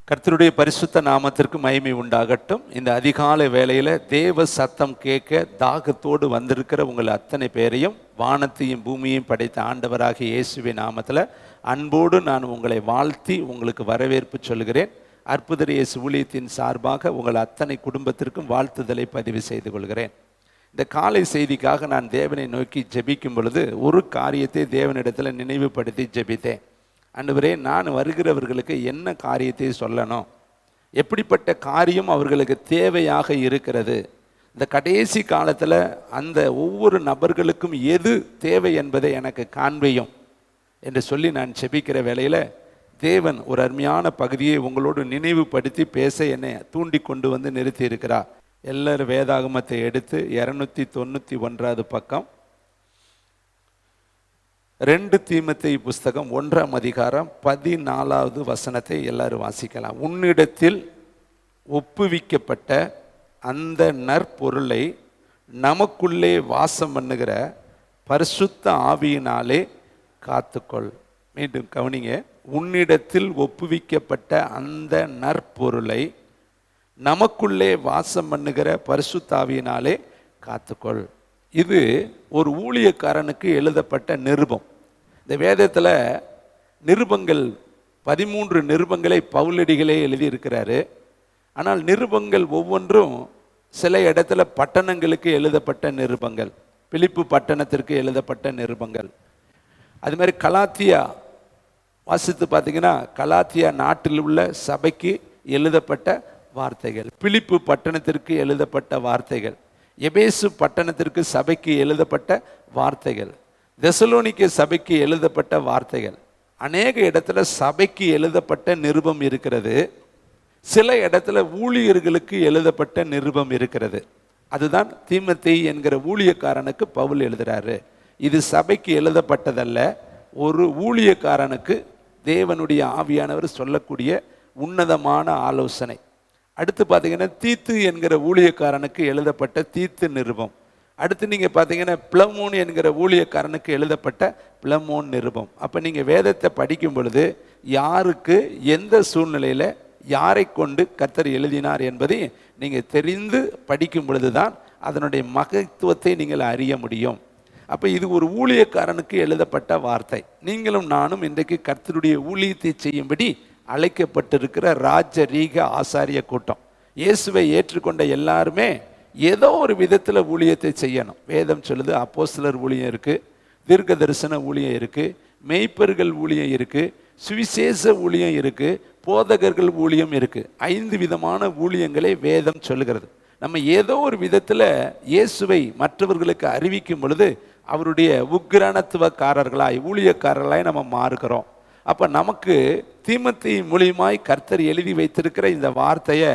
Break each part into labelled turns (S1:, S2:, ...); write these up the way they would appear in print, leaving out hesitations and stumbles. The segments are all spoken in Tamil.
S1: கர்த்தருடைய பரிசுத்த நாமத்திற்கு மகிமை உண்டாகட்டும். இந்த அதிகாலை வேளையில் தேவ சத்தம் கேட்க தாகத்தோடு வந்திருக்கிற உங்கள் அத்தனை பேரையும் வானத்தையும் பூமியையும் படைத்த ஆண்டவராகிய இயேசுவின் நாமத்தில் அன்போடு நான் உங்களை வாழ்த்தி உங்களுக்கு வரவேற்பு சொல்கிறேன். அற்புத இயேசு ஊழியத்தின் சார்பாக உங்கள் அத்தனை குடும்பத்திற்கும் வாழ்த்துதலை பதிவு செய்து கொள்கிறேன். இந்த காலை செய்திக்காக நான் தேவனை நோக்கி ஜெபிக்கும் பொழுது ஒரு காரியத்தை தேவனிடத்தில் நினைவுபடுத்தி ஜெபித்தேன். ஆண்டவரே, நான் வருகிறவர்களுக்கு என்ன காரியத்தை சொல்லணும், எப்படிப்பட்ட காரியம் அவர்களுக்கு தேவையாக இருக்கிறது, இந்த கடைசி காலத்தில் அந்த ஒவ்வொரு நபர்களுக்கும் எது தேவை என்பதை எனக்கு காண்பியும் என்று சொல்லி நான் செபிக்கிற வேளையில் தேவன் ஒரு அருமையான பகுதியை உங்களோடு நினைவுபடுத்தி பேச என்னை தூண்டி கொண்டு வந்து நிறுத்தி இருக்கிறார். எல்லாரும் வேதாகமத்தை எடுத்து 291 பக்கம் 2 தீமோத்தேயு புஸ்தகம் 1ஆம் அதிகாரம் 14வது வசனத்தை எல்லாரும் வாசிக்கலாம். உன்னிடத்தில் ஒப்புவிக்கப்பட்ட அந்த நற்பொருளை நமக்குள்ளே வாசம் பண்ணுகிற பரிசுத்த ஆவியினாலே காத்துக்கொள். மீண்டும் கவனிங்க, உன்னிடத்தில் ஒப்புவிக்கப்பட்ட அந்த நற்பொருளை நமக்குள்ளே வாசம் பண்ணுகிற பரிசுத்த ஆவியினாலே காத்துக்கொள். இது ஒரு ஊழியக்காரனுக்கு எழுதப்பட்ட நிருபம். இந்த வேதத்தில் நிருபங்கள் 13 நிருபங்களை பவுலடிகளே எழுதியிருக்கிறாரு. ஆனால் நிருபங்கள் ஒவ்வொன்றும் சில இடத்துல பட்டணங்களுக்கு எழுதப்பட்ட நிருபங்கள், பிலிப்பு பட்டணத்திற்கு எழுதப்பட்ட நிருபங்கள். அது மாதிரி கலாத்தியா வாசித்து பார்த்தீங்கன்னா கலாத்தியா நாட்டில் உள்ள சபைக்கு எழுதப்பட்ட வார்த்தைகள், பிலிப்பு பட்டணத்திற்கு எழுதப்பட்ட வார்த்தைகள், எபேசு பட்டணத்திற்கு சபைக்கு எழுதப்பட்ட வார்த்தைகள், தெசலோனிக்க சபைக்கு எழுதப்பட்ட வார்த்தைகள். அநேக இடத்துல சபைக்கு எழுதப்பட்ட நிருபம் இருக்கிறது, சில இடத்துல ஊழியர்களுக்கு எழுதப்பட்ட நிருபம் இருக்கிறது. அதுதான் தீமோத்தேயு என்கிற ஊழியக்காரனுக்கு பவுல் எழுதுறாரு. இது சபைக்கு எழுதப்பட்டதல்ல, ஒரு ஊழியக்காரனுக்கு தேவனுடைய ஆவியானவர் சொல்லக்கூடிய உன்னதமான ஆலோசனை. அடுத்து பார்த்தீங்கன்னா தீத்து என்கிற ஊழியக்காரனுக்கு எழுதப்பட்ட தீத்து நிருபம். அடுத்து நீங்கள் பார்த்தீங்கன்னா பிலமோன் என்கிற ஊழியக்காரனுக்கு எழுதப்பட்ட பிலமோன் நிருபம். அப்போ நீங்கள் வேதத்தை படிக்கும் பொழுது யாருக்கு எந்த சூழ்நிலையில் யாரை கொண்டு கர்த்தர் எழுதினார் என்பதை நீங்கள் தெரிந்து படிக்கும் பொழுது தான் அதனுடைய மகத்துவத்தை நீங்கள் அறிய முடியும். அப்போ இது ஒரு ஊழியக்காரனுக்கு எழுதப்பட்ட வார்த்தை. நீங்களும் நானும் இன்றைக்கு கர்த்தருடைய ஊழியத்தை செய்யும்படி அழைக்கப்பட்டிருக்கிற ராஜரீக ஆசாரிய கூட்டம். இயேசுவை ஏற்றுக்கொண்ட எல்லாருமே ஏதோ ஒரு விதத்தில் ஊழியத்தை செய்யணும். வேதம் சொல்லுது அப்போஸ்தலர் ஊழியம் இருக்குது, தீர்க்க தரிசன ஊழியம் இருக்குது, மெய்ப்பர்கள் ஊழியம் இருக்குது, சுவிசேஷ ஊழியம் இருக்குது, போதகர்கள் ஊழியம் இருக்குது. 5 விதமான ஊழியங்களை வேதம் சொல்லுகிறது. நம்ம ஏதோ ஒரு விதத்தில் இயேசுவை மற்றவர்களுக்கு அறிவிக்கும் பொழுது அவருடைய உக்கிரானத்துவக்காரர்களாய் ஊழியக்காரர்களாய் நம்ம மாறுகிறோம். அப்போ நமக்கு தீமோத்தேயு மூலியமாய் கர்த்தர் எழுதி வைத்திருக்கிற இந்த வார்த்தையை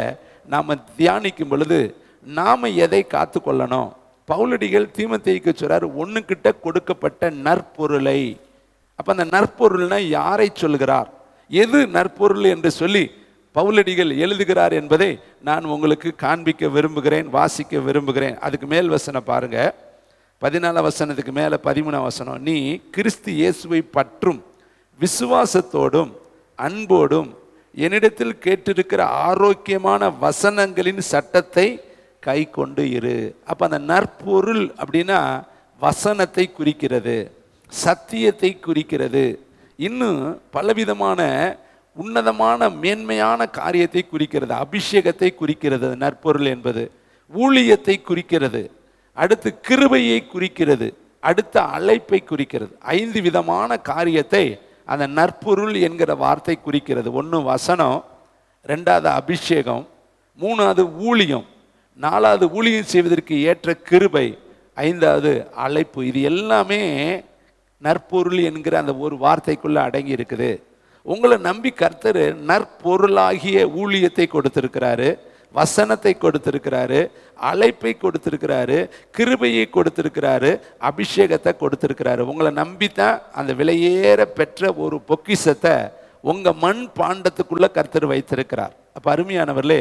S1: நாம் தியானிக்கும் பொழுது நாம் எதை காத்து கொள்ளணும்? பவுலடிகள் தீமோத்தேயுக்கு சொல்றாரு, ஒன்றுகிட்ட கொடுக்கப்பட்ட நற்பொருளை. அப்போ அந்த நற்பொருள்னா யாரை சொல்கிறார், எது நற்பொருள் என்று சொல்லி பவுலடிகள் எழுதுகிறார் என்பதை நான் உங்களுக்கு காண்பிக்க விரும்புகிறேன், வாசிக்க விரும்புகிறேன். அதுக்கு மேல் வசனம் பாருங்க, 14 வசனத்துக்கு மேலே 13 வசனம். நீ கிறிஸ்து இயேசுவை பற்றும் விசுவாசத்தோடும் அன்போடும் என்னிடத்தில் கேட்டிருக்கிற ஆரோக்கியமான வசனங்களின் சட்டத்தை கை கொண்டு இரு. அப்போ அந்த நற்பொருள் அப்படின்னா வசனத்தை குறிக்கிறது, சத்தியத்தை குறிக்கிறது, இன்னும் பலவிதமான உன்னதமான மேன்மையான காரியத்தை குறிக்கிறது, அபிஷேகத்தை குறிக்கிறது. நற்பொருள் என்பது ஊழியத்தை குறிக்கிறது, அடுத்து கிருபையை குறிக்கிறது, அடுத்த அழைப்பை குறிக்கிறது. 5 விதமான காரியத்தை அந்த நற்பொருள் என்கிற வார்த்தை குறிக்கிறது. 1 வசனம், 2வது அபிஷேகம், 3வது ஊழியம், 4வது ஊழியம் செய்வதற்கு ஏற்ற கிருபை, 5வது அழைப்பு. இது எல்லாமே நற்பொருள் என்கிற அந்த ஒரு வார்த்தைக்குள்ள அடங்கி இருக்குது. உங்களை நம்பி கர்த்தர் நற்பொருளாகிய ஊழியத்தை கொடுத்திருக்கிறாரு, வசனத்தை கொடுத்திருக்கிறாரு, அழைப்பை கொடுத்திருக்கிறாரு, கிருபையை கொடுத்திருக்கிறாரு, அபிஷேகத்தை கொடுத்திருக்கிறாரு. உங்களை நம்பித்தான் அந்த விலையேற பெற்ற ஒரு பொக்கிஷத்தை உங்கள் மண் பாண்டத்துக்குள்ள கர்த்தர் வைத்திருக்கிறார். அப்போ அருமையானவர்களே,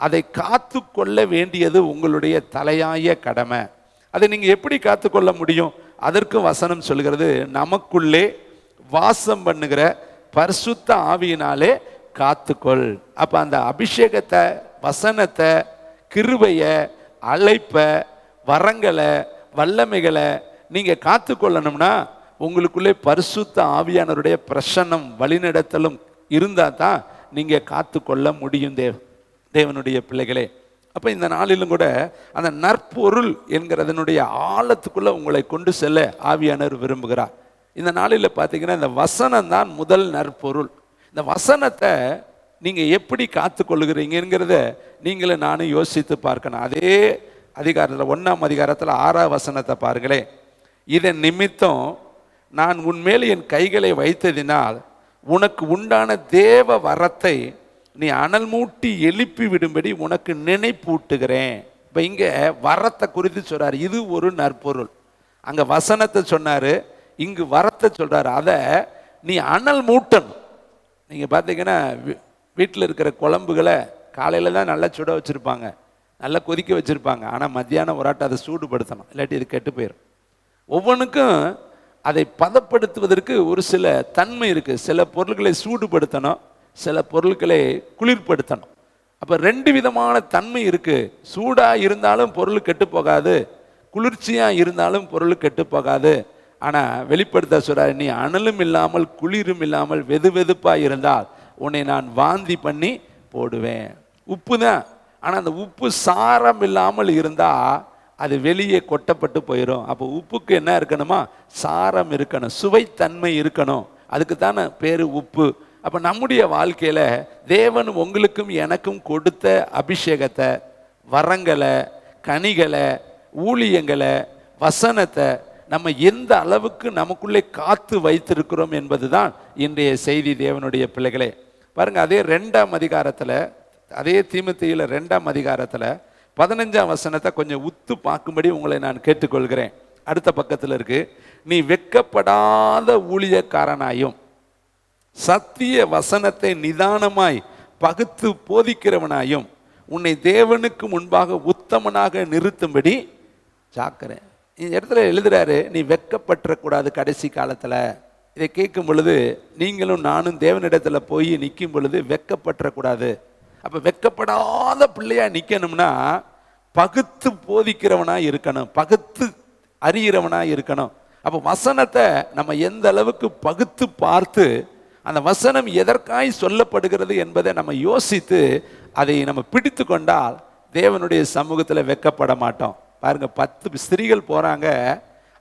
S1: அதை காத்து கொள்ள வேண்டியது உங்களுடைய தலையாய கடமை. அதை நீங்கள் எப்படி காத்துக்கொள்ள முடியும்? அதற்கு வசனம் சொல்கிறது, நமக்குள்ளே வாசம் பண்ணுகிற பரிசுத்த ஆவியினாலே காத்துக்கொள். அப்ப அந்த அபிஷேகத்தை, வசனத்தை, கிருபைய, அழைப்ப, வரங்களை, வல்லமைகளை நீங்க காத்துக்கொள்ளணும்னா உங்களுக்குள்ளே பரிசுத்த ஆவியானவருடைய பிரசன்னம் வழிநடத்தலும் இருந்தா தான் நீங்க காத்துக்கொள்ள முடியும் தேவனுடைய பிள்ளைகளே. அப்ப இந்த நாளிலும் கூட அந்த நற்பொருள் என்கிறதனுடைய ஆழத்துக்குள்ள உங்களை கொண்டு செல்ல ஆவியானவர் விரும்புகிறார். இந்த நாளில் பார்த்தீங்கன்னா இந்த வசனம் தான் முதல் நற்பொருள். இந்த வசனத்தை நீங்க எப்படி காத்துக்கொள்ளுகிறீங்கிறத நீங்களும் நானும் யோசித்து பார்க்கணும். அதே அதிகாரத்தில் 1ஆம் அதிகாரத்தில் 6ஆம் வசனத்தை பாருங்களேன். இதன் நிமித்தம் நான் உன்மேல் என் கைகளை வைத்ததினால் உனக்கு உண்டான தேவ வரத்தை நீ அனல் மூட்டி எழுப்பி விடும்படி உனக்கு நினைப்பூட்டுகிறேன். இப்போ இங்கே வரத்தை குறித்து சொல்றாரு. இது ஒரு நற்பொருள். அங்கே வசனத்தை சொன்னாரு, இங்கு வரத்தை சொல்றாரு. அதை நீ அனல் மூட்டணும். நீங்கள் பார்த்தீங்கன்னா வீட்டில் இருக்கிற குழம்புகளை காலையில் தான் நல்லா சுட வச்சுருப்பாங்க, நல்லா கொதிக்க வச்சுருப்பாங்க. ஆனால் மத்தியானம் ஒரு அதை சூடுபடுத்தணும், இல்லாட்டி இது கெட்டு போயிடும். ஒவ்வொன்றுக்கும் அதை பதப்படுத்துவதற்கு ஒரு சில தன்மை இருக்குது. சில பொருட்களை சூடுபடுத்தணும், சில பொருட்களை குளிர்படுத்தணும். அப்போ 2 விதமான தன்மை இருக்குது. சூடாக இருந்தாலும் பொருள் கெட்டு போகாது, குளிர்ச்சியாக இருந்தாலும் பொருள் கெட்டு போகாது. ஆனால் வெளிப்படுத்த சொல்கிறார், நீ அனலும் இல்லாமல் குளிரும் இல்லாமல் வெது வெதுப்பாக இருந்தால் உன்னை நான் வாந்தி பண்ணி போடுவேன். உப்பு தான், ஆனால் அந்த உப்பு சாரம் இல்லாமல் இருந்தால் அது வெளியே கொட்டப்பட்டு போயிடும். அப்போ உப்புக்கு என்ன இருக்கணுமா? சாரம் இருக்கணும், சுவைத்தன்மை இருக்கணும். அதுக்கு தானே பேர் உப்பு. அப்போ நம்முடைய வாழ்க்கையில் தேவன் உங்களுக்கும் எனக்கும் கொடுத்த அபிஷேகத்தை, வரங்களை, கனிகளை, ஊழியங்களை, வசனத்தை நம்ம எந்த அளவுக்கு நமக்குள்ளே காத்து வைத்திருக்கிறோம் என்பது தான் இன்றைய செய்தி தேவனுடைய பிள்ளைகளே. பாருங்கள், அதே 2ஆம் அதிகாரத்தில், அதே தீமோத்தேயுல 2ஆம் அதிகாரத்தில் 15ஆம் வசனத்தை கொஞ்சம் உத்து பார்க்கும்படி உங்களை நான் கேட்டுக்கொள்கிறேன். அடுத்த பக்கத்தில் இருக்கு. நீ வெட்கப்படாத ஊழியக்காரனாயும் சத்திய வசனத்தை நிதானமாய் பகுத்து போதிக்கிறவனாயும் உன்னை தேவனுக்கு முன்பாக உத்தமனாக நிறுத்தும்படி ஜாக்கிரதை. இந்த இடத்துல எழுதுறாரு, நீ வெட்கப்பற்றக்கூடாது. கடைசி காலத்தில் இதை கேட்கும் பொழுது நீங்களும் நானும் தேவனிடத்தில் போய் நிற்கும் பொழுது வெட்கப்பற்றக்கூடாது. அப்போ வெட்கப்படாத பிள்ளையா நிற்கணும்னா பகுத்து போதிக்கிறவனாக இருக்கணும், பகுத்து அறிகிறவனாக இருக்கணும். அப்போ வசனத்தை நம்ம எந்த அளவுக்கு பகுத்து பார்த்து அந்த வசனம் எதற்காய் சொல்லப்படுகிறது என்பதை நம்ம யோசித்து அதை நம்ம பிடித்து கொண்டால் தேவனுடைய சமூகத்தில் வெட்கப்பட மாட்டோம். பாருங்க, 10 ஸ்திரீகள் போறாங்க,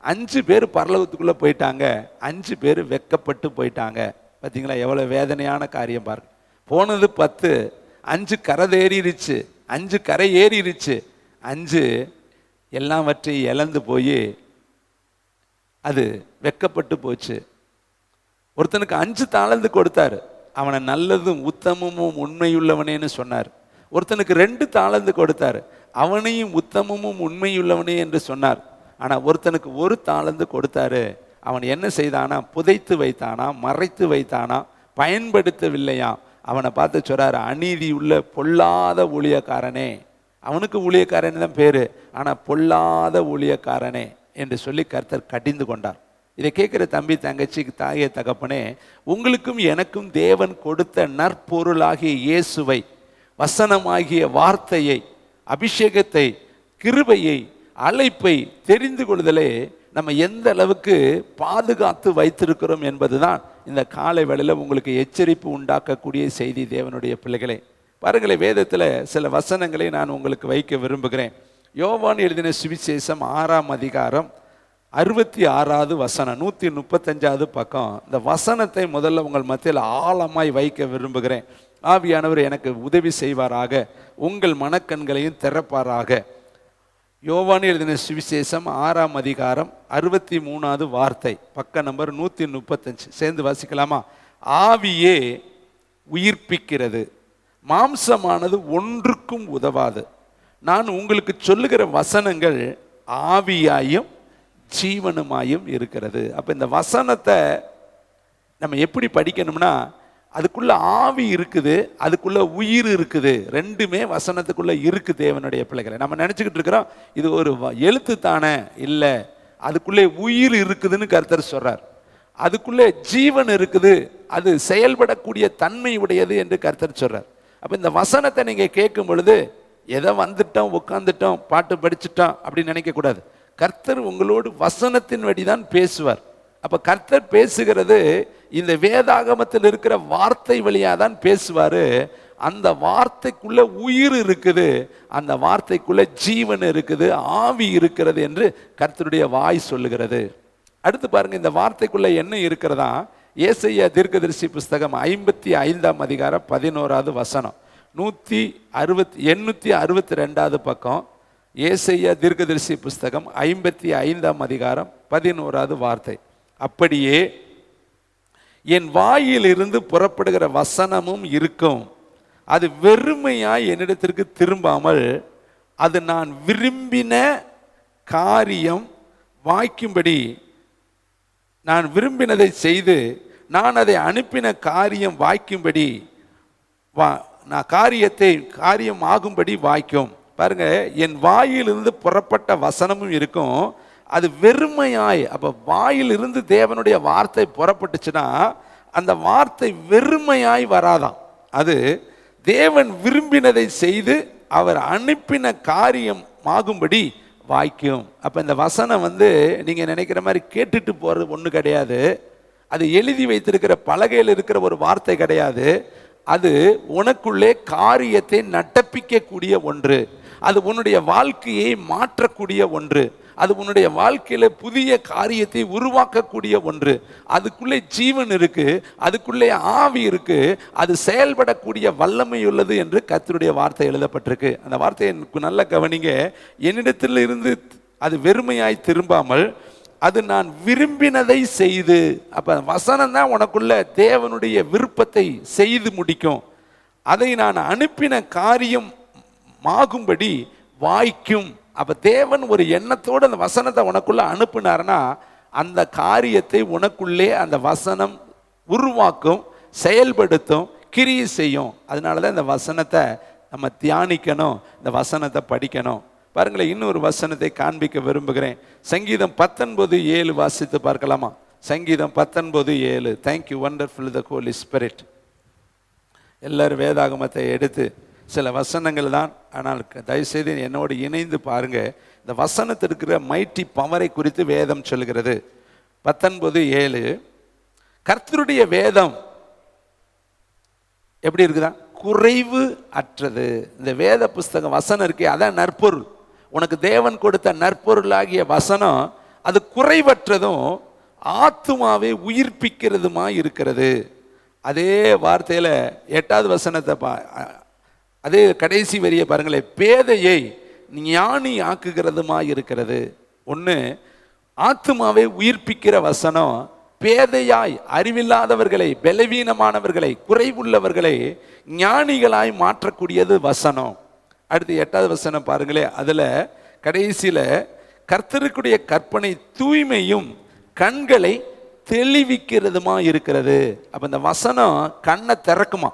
S1: 5 பேர் பரலோகத்துக்குள்ள போயிட்டாங்க, 5 பேர் வெட்கப்பட்டு போயிட்டாங்க. பார்த்தீங்களா எவ்வளவு வேதனையான காரியம் பாருங்க. போனது 10, 5 கரை 5 எல்லாவற்றையும் இழந்து போய் அது வெட்கப்பட்டு போச்சு. ஒருத்தனுக்கு 5 தாலந்து கொடுத்தாரு, அவனை நல்லதும் உத்தமமும் உண்மையுள்ளவனேன்னு சொன்னார். ஒருத்தனுக்கு 2 தாலந்து கொடுத்தாரு, அவனையும் உத்தமமும் உண்மையுள்ளவனே என்று சொன்னார். ஆனால் ஒருத்தனுக்கு 1 தாலந்து கொடுத்தாரு, அவன் என்ன செய்தானா? புதைத்து வைத்தானா, மறைத்து வைத்தானா, பயன்படுத்தவில்லையா. அவனை பார்த்து சொல்றாரு, அநீதி உள்ள பொல்லாத ஊழியக்காரனே. அவனுக்கு ஊழியக்காரன் தான் பேரு, ஆனால் பொல்லாத ஊழியக்காரனே என்று சொல்லி கர்த்தர் கடிந்து கொண்டார். இதை கேட்குற தம்பி, தங்கச்சி, தாயே, தகப்பனே, உங்களுக்கும் எனக்கும் தேவன் கொடுத்த நற்பொருளாகிய இயேசுவை, வசனமாகிய வார்த்தையை, அபிஷேகத்தை, கிருபையை, அழைப்பை தெரிந்து கொள்ளுதலே நம்ம எந்த அளவுக்கு பாதுகாத்து வைத்திருக்கிறோம் என்பதுதான் இந்த காலை வேளையில் உங்களுக்கு எச்சரிப்பு உண்டாக்கக்கூடிய செய்தி தேவனுடைய பிள்ளைகளே. பாருங்களேன், வேதத்தில் சில வசனங்களை நான் உங்களுக்கு வைக்க விரும்புகிறேன். யோவான் எழுதின சுவிசேஷம் 6ஆம் அதிகாரம் 66வது வசனம், 135வது பக்கம். இந்த வசனத்தை முதல்ல உங்கள் மத்தியில் ஆழமாய் வைக்க விரும்புகிறேன். ஆவியானவர் எனக்கு உதவி செய்வாராக, உங்கள் மனக்கண்களையும் திறப்பாராக. யோவான் எழுதின சுவிசேஷம் 6ஆம் அதிகாரம் 63வது வார்த்தை, பக்க நம்பர் 135. சேர்ந்து வாசிக்கலாமா? ஆவியே உயிர்ப்பிக்கிறது, மாம்சமானது ஒன்றுக்கும் உதவாது. நான் உங்களுக்கு சொல்லுகிற வசனங்கள் ஆவியாயும் ஜீவனுமாயும் இருக்கிறது. அப்போ இந்த வசனத்தை நம்ம எப்படி படிக்கணும்னா, அதுக்குள்ள ஆவி இருக்குது, அதுக்குள்ள உயிர் இருக்குது. ரெண்டுமே வசனத்துக்குள்ள இருக்கு. தேவனுடைய பிள்ளைகளை நம்ம நினச்சிக்கிட்டு இருக்கிறோம் இது ஒரு எழுத்து தானே, இல்லை, அதுக்குள்ளே உயிர் இருக்குதுன்னு கர்த்தர் சொல்றார். அதுக்குள்ளே ஜீவன் இருக்குது, அது செயல்படக்கூடிய தன்மை உடையது என்று கர்த்தர் சொல்றார். அப்ப இந்த வசனத்தை நீங்க கேட்கும் பொழுது எதை வந்துட்டோம் உட்காந்துட்டோம் பாட்டு படிச்சுட்டோம் அப்படின்னு நினைக்க கூடாது. கர்த்தர் உங்களோடு வசனத்தின் வழிதான் பேசுவார். அப்ப கர்த்தர் பேசுகிறது இந்த வேதாகமத்தில் இருக்கிற வார்த்தை வழியா தான் பேசுவாரு. அந்த வார்த்தைக்குள்ள உயிர் இருக்குது, அந்த வார்த்தைக்குள்ள ஜீவன் இருக்குது, ஆவி இருக்கிறது என்று கர்த்தருடைய வாய் சொல்லுகிறது. அடுத்து பாருங்க, இந்த வார்த்தைக்குள்ள என்ன இருக்கிறதா? ஏசாயா தீர்க்கதரிசி புஸ்தகம் 55ஆம் அதிகாரம் 11வது வசனம், 862வது பக்கம். ஏசாயா தீர்க்கதரிசி புஸ்தகம் 55ஆம் அதிகாரம் 11வது வார்த்தை. அப்படியே என் வாயிலிருந்து புறப்படுகிற வசனமும் இருக்கும், அது வெறுமையாய் என்னிடத்திற்கு திரும்பாமல் அது நான் விரும்பின காரியம் வாய்க்கும்படி, நான் விரும்பினதை செய்து நான் அதை அனுப்பின காரியம் வாய்க்கும்படி காரியம் ஆகும்படி வாய்க்கும். பாருங்க, என் வாயிலிருந்து புறப்பட்ட வசனமும் இருக்கும், அது வெறுமையாய். அப்ப வாயிலிருந்து தேவனுடைய வார்த்தை புறப்பட்டுச்சுன்னா அந்த வார்த்தை வெறுமையாய் வராதாம். அது தேவன் விரும்பினதை செய்து அவர் அனுப்பின காரியம் ஆகும்படி வாய்க்கும். அப்ப இந்த வசனம் நீங்க நினைக்கிற மாதிரி கேட்டுட்டு போறது ஒண்ணு கிடையாது. அது எழுதி வைத்திருக்கிற பலகையில் இருக்கிற ஒரு வார்த்தை கிடையாது. அது உனக்குள்ளே காரியத்தை நடப்பிக்கக்கூடிய ஒன்று, அது உன்னுடைய வாழ்க்கையை மாற்றக்கூடிய ஒன்று, அது உன்னுடைய வாழ்க்கையில புதிய காரியத்தை உருவாக்கக்கூடிய ஒன்று. அதுக்குள்ளே ஜீவன் இருக்கு, அதுக்குள்ளே ஆவி இருக்கு, அது செயல்படக்கூடிய வல்லமை உள்ளது என்று கர்த்தருடைய வார்த்தை எழுதப்பட்டிருக்கு. அந்த வார்த்தையை நல்ல கவனிங்க. என்னிடத்தில் இருந்து அது வெறுமையாய் திரும்பாமல் அது நான் விரும்பினதை செய்து. அப்ப வசனம் தான் உனக்குள்ள தேவனுடைய விருப்பத்தை செய்து முடிக்கும். அதை நான் அனுப்பின காரியம் ஆகும்படி வாய்க்கும். அப்ப தேவன் ஒரு எண்ணத்தோடு அந்த வசனத்தை உனக்குள்ள அனுப்பினார்னா அந்த காரியத்தை உனக்குள்ளே அந்த வசனம் உருவாக்கும், செயல்படுத்தும், கிரியை செய்யும். அதனாலதான் இந்த வசனத்தை நம்ம தியானிக்கணும், இந்த வசனத்தை படிக்கணும். பாருங்களேன், இன்னொரு வசனத்தை காண்பிக்க விரும்புகிறேன். சங்கீதம் 19:7 வாசித்து பார்க்கலாமா? சங்கீதம் 19:7. தேங்க்யூ, வண்டர்ஃபுல் தி ஹோலி ஸ்பிரிட். எல்லாரும் வேதாகமத்தை எடுத்து, சில வசனங்கள் தான், ஆனால் தயவுசெய்து என்னோடு இணைந்து பாருங்க. இந்த வசனத்தில் இருக்கிற மைட்டி பவரை குறித்து வேதம் சொல்கிறது. 19:7. கர்த்தருடைய வேதம் எப்படி இருக்குதா? குறைவு அற்றது. இந்த வேத புஸ்தகம் வசனம் இருக்கே, அதான் நற்பொருள். உனக்கு தேவன் கொடுத்த நற்பொருளாகிய வசனம் அது குறைவற்றதும் ஆத்துமாவை உயிர்ப்பிக்கிறதுமா இருக்கிறது. அதே வார்த்தையில 8வது வசனத்தை அதே கடைசி வரியை பாருங்களேன், பேதையை ஞானி ஆக்குகிறதுமா இருக்கிறது. ஒன்று, ஆத்துமாவை உயிர்ப்பிக்கிற வசனம் பேதையாய், அறிவில்லாதவர்களை, பலவீனமானவர்களை, குறைவுள்ளவர்களை ஞானிகளாய் மாற்றக்கூடியது வசனம். அடுத்து 8வது வசனம் பாருங்களே, அதுல கடைசியில கர்த்தருக்குடைய கற்பனை தூய்மையும் கண்களை தெளிவிக்கிறதுமா இருக்கிறது. அப்ப இந்த வசனம் கண்ணை திறக்குமா?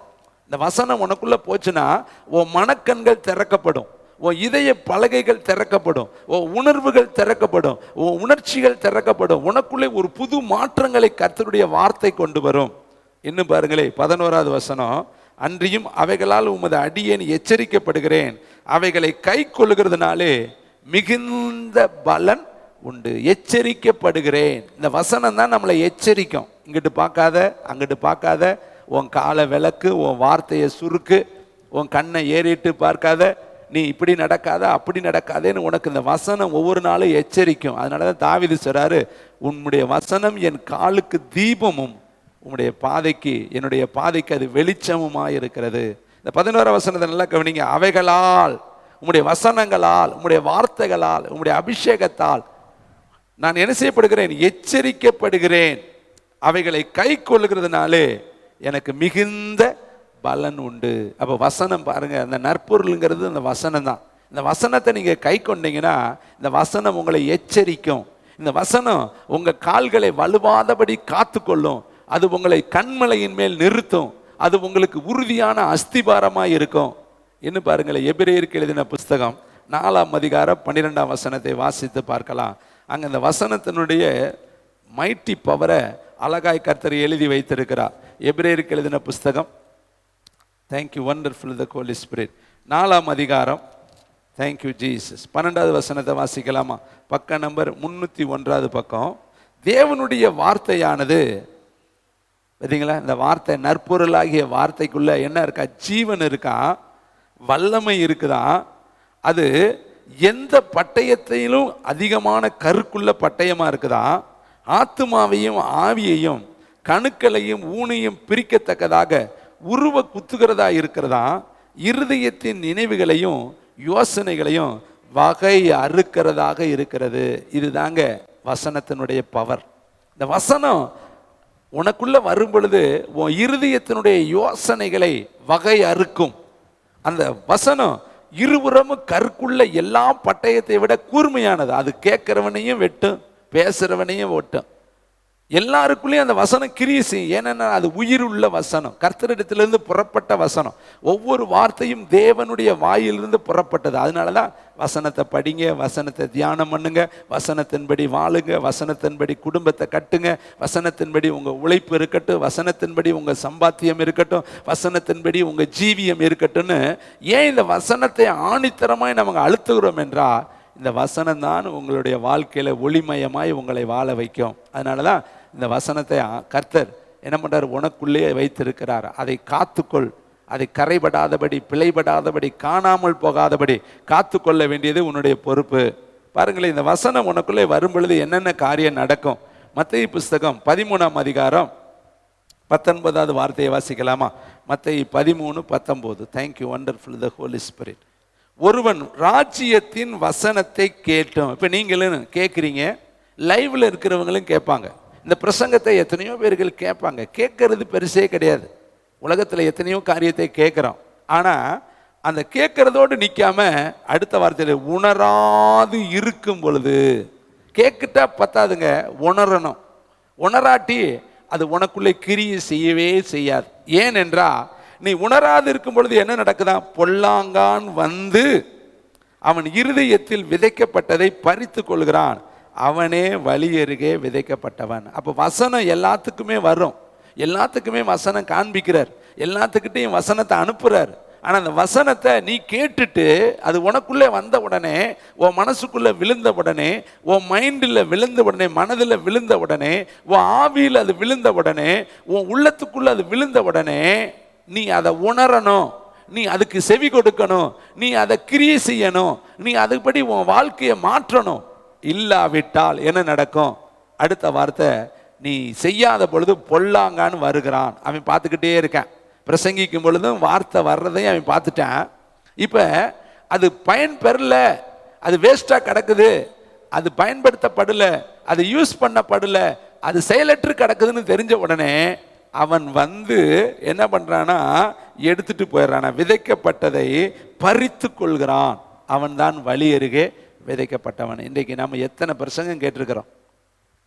S1: இந்த வசனம் உனக்குள்ள போச்சுன்னா உன் மனக்கண்கள் திறக்கப்படும், உன் இதய பலகைகள் திறக்கப்படும், உன் உணர்வுகள் திறக்கப்படும், உன் உணர்ச்சிகள் திறக்கப்படும். உனக்குள்ளே ஒரு புது மாற்றங்களை கர்த்தருடைய வார்த்தை கொண்டு வரும். இன்னும் பாருங்களே, 11வது வசனம், அன்றியும் அவைகளால் உமது அடியேன் எச்சரிக்கப்படுகிறேன், அவைகளை கை கொள்ளுகிறதுனாலே மிகுந்த பலன் உண்டு. எச்சரிக்கப்படுகிறேன். இந்த வசனம் தான் நம்மளை எச்சரிக்கும். இங்கிட்டு பார்க்காத, அங்கிட்டு பார்க்காத, உன் காலை விளக்கு, உன் வார்த்தையை சுருக்கு, உன் கண்ணை ஏறிட்டு பார்க்காத, நீ இப்படி நடக்காத அப்படி நடக்காதேன்னு உனக்கு இந்த வசனம் ஒவ்வொரு நாளும் எச்சரிக்கும். அதனாலதான் தாவீது சொல்றாரு, உன்னுடைய வசனம் என் காலுக்கு தீபமும் உம்முடைய பாதைக்கு, என்னுடைய பாதைக்கு அது வெளிச்சமுமா இருக்கிறது. இந்த 11வது வசனத்தை நல்லா கவனிங்க. அவைகளால், உம்முடைய வசனங்களால், உம்முடைய வார்த்தைகளால், உம்முடைய அபிஷேகத்தால் நான் என்ன செய்யப்படுகிறேன்? எச்சரிக்கப்படுகிறேன். அவைகளை கை கொள்ளுகிறதுனாலே எனக்கு மிகுந்த பலன் உண்டு. அப்ப வசனம் பாருங்க, அந்த நற்பொருளுங்கிறது அந்த வசனம் தான். இந்த வசனத்தை நீங்க கை கொண்டீங்கன்னா இந்த வசனம் உங்களை எச்சரிக்கும். இந்த வசனம் உங்க கால்களை வலுவாதபடி காத்து கொள்ளும். அது உங்களை கண்மலையின் மேல் நிறுத்தும். அது உங்களுக்கு உறுதியான அஸ்திபாரமா இருக்கும். இன்னும் பாருங்களேன், எபிரேயருக்கு எழுதின புஸ்தகம் 4ஆம் அதிகாரம் 12ஆம் வசனத்தை வாசித்து பார்க்கலாம். அங்க அந்த வசனத்தினுடைய மைட்டி பவரை அழகாய் கர்த்தர் எழுதி வைத்திருக்கிறார். எபிரேயருக்கு எழுதின புஸ்தகம், தேங்க்யூ வண்டர்ஃபுல் த ஹோலி ஸ்பிரிட், 4ஆம் அதிகாரம், தேங்க்யூ ஜீசஸ், 12வது வசனத்தை வாசிக்கலாமா? பக்க நம்பர் 301வது பக்கம். தேவனுடைய வார்த்தையானது பார்த்தீங்களா, இந்த வார்த்தை நற்பொருளாகிய வார்த்தைக்குள்ள என்ன இருக்கா? ஜீவன் இருக்கா, வல்லமை இருக்குதான். அது எந்த பட்டயத்திலும் அதிகமான கருக்குள்ள பட்டயமா இருக்குதா, ஆத்துமாவையும் ஆவியையும் கணுக்களையும் ஊனையும் பிரிக்கத்தக்கதாக உருவ குத்துகிறதா இருக்கிறதா, இருதயத்தின் நினைவுகளையும் யோசனைகளையும் வகை அறுக்கிறதாக இருக்கிறது. இதுதாங்க வசனத்தினுடைய பவர். இந்த வசனம் உனக்குள்ள வரும் பொழுது உன் இருதயத்தினுடைய யோசனைகளை வகை அறுக்கும். அந்த வசனம் இருபுறமும் கற்குள்ள எல்லா பட்டயத்தை விட கூர்மையானது. அது கேட்கிறவனையும் வெட்டும், பேசுறவனையும் வெட்டும். எல்லாருக்குள்ளேயும் அந்த வசனம் கிரியை செய்யும். ஏன்னா அது உயிர் உள்ள வசனம், கர்த்தரிடத்திலிருந்து புறப்பட்ட வசனம். ஒவ்வொரு வார்த்தையும் தேவனுடைய வாயிலிருந்து புறப்பட்டது. அதனாலதான் வசனத்தை படிங்க, வசனத்தை தியானம் பண்ணுங்க, வசனத்தின்படி வாழுங்க, வசனத்தின்படி குடும்பத்தை கட்டுங்க, வசனத்தின்படி உங்க உழைப்பு இருக்கட்டும், வசனத்தின்படி உங்க சம்பாத்தியம் இருக்கட்டும், வசனத்தின்படி உங்க ஜீவியம் இருக்கட்டும்னு ஏன் இந்த வசனத்தை ஆணித்தரமாய் நம்ம அழுத்துகிறோம் என்றா, இந்த வசனம் தான் உங்களுடைய வாழ்க்கையில ஒளிமயமாய் உங்களை வாழ வைக்கும். அதனாலதான் இந்த வசனத்தை கர்த்தர் என்ன பண்றார்? உனக்குள்ளே வைத்திருக்கிறார். அதை காத்துக்கொள். அதை கரைபடாதபடி, பிழைபடாதபடி, காணாமல் போகாதபடி காத்துக்கொள்ள வேண்டியது உன்னுடைய பொறுப்பு. பாருங்களேன், இந்த வசனம் உனக்குள்ளே வரும் பொழுது என்னென்ன காரியம் நடக்கும்? மத்தேயு புஸ்தகம் 13ஆம் அதிகாரம் 19வது வார்த்தையை வாசிக்கலாமா? மத்தேயு 13:19. தேங்க்யூ வண்டர்ஃபுல் த ஹோலி ஸ்பிரிட். ஒருவன் ராஜ்யத்தின் வசனத்தை கேட்டோம். இப்போ நீங்களும் கேட்குறீங்க, லைவ்ல இருக்கிறவங்களும் கேட்பாங்க. இந்த பிரசங்கத்தை எத்தனையோ பேர்கள் கேட்பாங்க. கேட்கறது பெருசே கிடையாது. உலகத்தில் எத்தனையோ காரியத்தை கேட்குறோம். ஆனால் அந்த கேட்கறதோடு நிற்காம அடுத்த வார்த்தையில் உணராது இருக்கும் பொழுது, கேட்கிட்டா பத்தாதுங்க, உணரணும். உணராட்டி அது உனக்குள்ளே கிரியை செய்யவே செய்யாது. ஏனென்றா நீ உணராது இருக்கும் பொழுது என்ன நடக்குதான்? பொல்லாங்கான் வந்து அவன் இருதயத்தில் விதைக்கப்பட்டதை பறித்து கொள்கிறான், அவனே வழி அருகே விதைக்கப்பட்டவன். அப்போ வசனம் எல்லாத்துக்குமே வரும், எல்லாத்துக்குமே வசனம் காண்பிக்கிறார், எல்லாத்துக்கிட்டையும் வசனத்தை அனுப்புறார். ஆனால் அந்த வசனத்தை நீ கேட்டுட்டு அது உனக்குள்ளே வந்த உடனே, உன் மனசுக்குள்ளே விழுந்த உடனே, உன் மைண்டில் விழுந்த உடனே, மனதில் விழுந்த உடனே, உன் ஆவியில் அது விழுந்த உடனே, உன் உள்ளத்துக்குள்ளே அது விழுந்த உடனே நீ அதை உணரணும், நீ அதுக்கு செவி கொடுக்கணும், நீ அதை கிரியை செய்யணும், நீ அதுபடி உன் வாழ்க்கையை மாற்றணும். இல்லாவிட்டால் என்ன நடக்கும்? அடுத்த வார்த்தை, நீ செய்யாத பொழுது பொல்லாங்கான்னு வருகிறான். அவன் பார்த்துக்கிட்டே இருக்கான். பிரசங்கிக்கும் பொழுதும் வார்த்தை வர்றதையும் அவன் பார்த்துட்டான். இப்போ அது பயன் பெறல, அது வேஸ்டாக கிடக்குது, அது பயன்படுத்தப்படலை, அது யூஸ் பண்ணப்படலை, அது செயலற்று கிடக்குதுன்னு தெரிஞ்ச உடனே அவன் வந்து என்ன பண்றானா, எடுத்துட்டு போயிடறானா, விதைக்கப்பட்டதை பறித்து கொள்கிறான். அவன் தான் வழி அருகே விதைக்கப்பட்டவன். இன்றைக்கு நம்ம எத்தனை பிரசங்கம் கேட்டிருக்கிறோம்,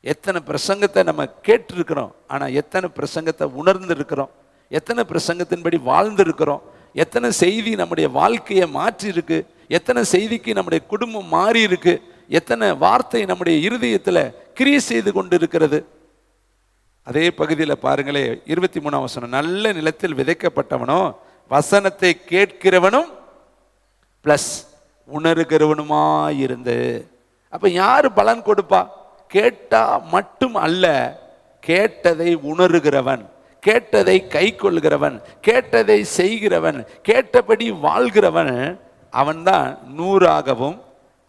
S1: எத்தனை பிரசங்கத்தை நம்ம கேட்டிருக்கிறோம், ஆனால் எத்தனை பிரசங்கத்தை உணர்ந்து இருக்கிறோம், எத்தனை பிரசங்கத்தின்படி வாழ்ந்து இருக்கிறோம், எத்தனை செய்தி நம்முடைய வாழ்க்கையை மாற்றி இருக்கு, எத்தனை செய்திக்கு நம்முடைய குடும்பம் மாறி இருக்கு, எத்தனை வார்த்தை நம்முடைய இருதயத்தில் கிரியை செய்து கொண்டு இருக்கிறது. அதே பகுதியில் பாருங்களே, 23ஆம் வசனம், நல்ல நிலத்தில் விதைக்கப்பட்டவனோ வசனத்தை கேட்கிறவனும் பிளஸ் உணர்கிறவனுமா இருந்து. அப்ப யாரு பலன் கொடுப்பா? கேட்டா மட்டும் அல்ல, கேட்டதை உணர்கிறவன், கேட்டதை கை கொள்கிறவன், கேட்டதை செய்கிறவன், கேட்டபடி வாழ்கிறவன், அவன்தான் 100ஆகவும்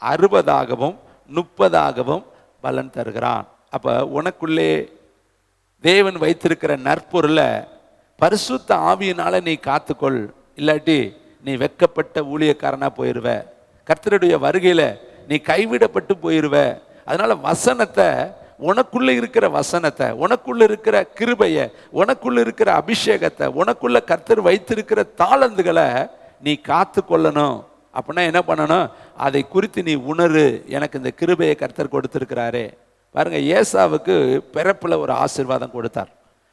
S1: 60ஆகவும் 30ஆகவும் பலன் தருகிறான். அப்ப உனக்குள்ளே தேவன் வைத்திருக்கிற நற்பொருளை பரிசுத்த ஆவியினால நீ காத்துக்கொள். இல்லாட்டி நீ வெட்கப்பட்ட ஊழியக்காரனா போயிடுவ, கர்த்தருடைய வருகையில நீ கைவிடப்பட்டு போயிடுவ. அதனால வசனத்தை, உனக்குள்ள இருக்கிற வசனத்தை, உனக்குள்ள இருக்கிற கிருபையை, உனக்குள்ள இருக்கிற அபிஷேகத்தை, உனக்குள்ள கர்த்தர் வைத்திருக்கிற தாளந்துகளை நீ காத்து கொள்ளணும். அப்படின்னா என்ன பண்ணணும்? அதை குறித்து நீ உணரு. எனக்கு இந்த கிருபையை கர்த்தர் கொடுத்திருக்கிறாரே. பாருங்க, ஏசாவுக்கு பிறப்புல ஒரு ஆசீர்வாதம் கொடுத்தார்.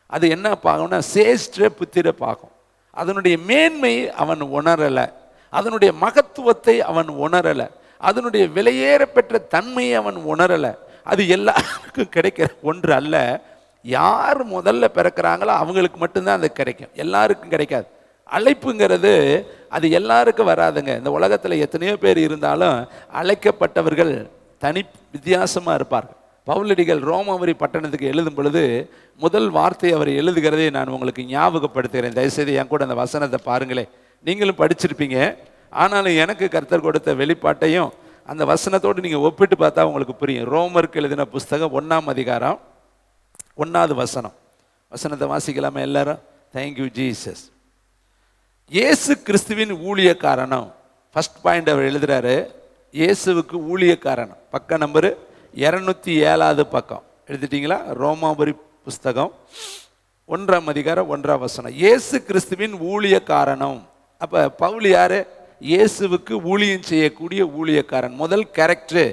S1: அது என்ன பார்க்கணும்னா சேஷ்ட புத்திர பார்க்கும். அதனுடைய மேன்மை அவன் உணரலை, அதனுடைய மகத்துவத்தை அவன் உணரலை, அதனுடைய விலையேற பெற்ற தன்மையை அவன் உணரலை. அது எல்லாருக்கும் கிடைக்கிற ஒன்று அல்ல. யார் முதல்ல பிறக்கிறாங்களோ அவங்களுக்கு மட்டும்தான் அது கிடைக்கும், எல்லாருக்கும் கிடைக்காது. அழைப்புங்கிறது அது எல்லாருக்கும் வராதுங்க. இந்த உலகத்தில் எத்தனையோ பேர் இருந்தாலும் அழைக்கப்பட்டவர்கள் தனி வித்தியாசமாக இருப்பார்கள். பவுலடிகள் ரோமாபுரி பட்டணத்துக்கு எழுதும் பொழுது முதல் வார்த்தை அவர் எழுதுகிறதே நான் உங்களுக்கு ஞாபகப்படுத்துகிறேன். தயவுசெய்து என் கூட அந்த வசனத்தை பாருங்களேன். நீங்களும் படிச்சிருப்பீங்க, ஆனாலும் எனக்கு கர்த்தர் கொடுத்த வெளிப்பாட்டையும் அந்த வசனத்தோடு நீங்கள் ஒப்பிட்டு பார்த்தா உங்களுக்கு புரியும். ரோமருக்கு எழுதின புஸ்தகம் 1ஆம் அதிகாரம் 1வது வசனம். வசனத்தை வாசிக்கலாமா எல்லாரும்? Thank you Jesus. இயேசு கிறிஸ்துவின் ஊழியக்காரனும், ஃபர்ஸ்ட் பாயிண்ட் அவர் எழுதுறாரு, இயேசுவுக்கு ஊழியக்காரனும். பக்க நம்பரு 207வது பக்கம். எழுதிட்டீங்களா? ரோமாபுரி புஸ்தகம் 1ஆம் அதிகாரம் 1ஆம் வசனம். இயேசு கிறிஸ்துவின் ஊழியக்காரனும். அப்போ பவுல் யாரு? இயேசுவுக்கு ஊழியம் செய்யக்கூடிய ஊழியக்காரன். முதல் கேரக்டர்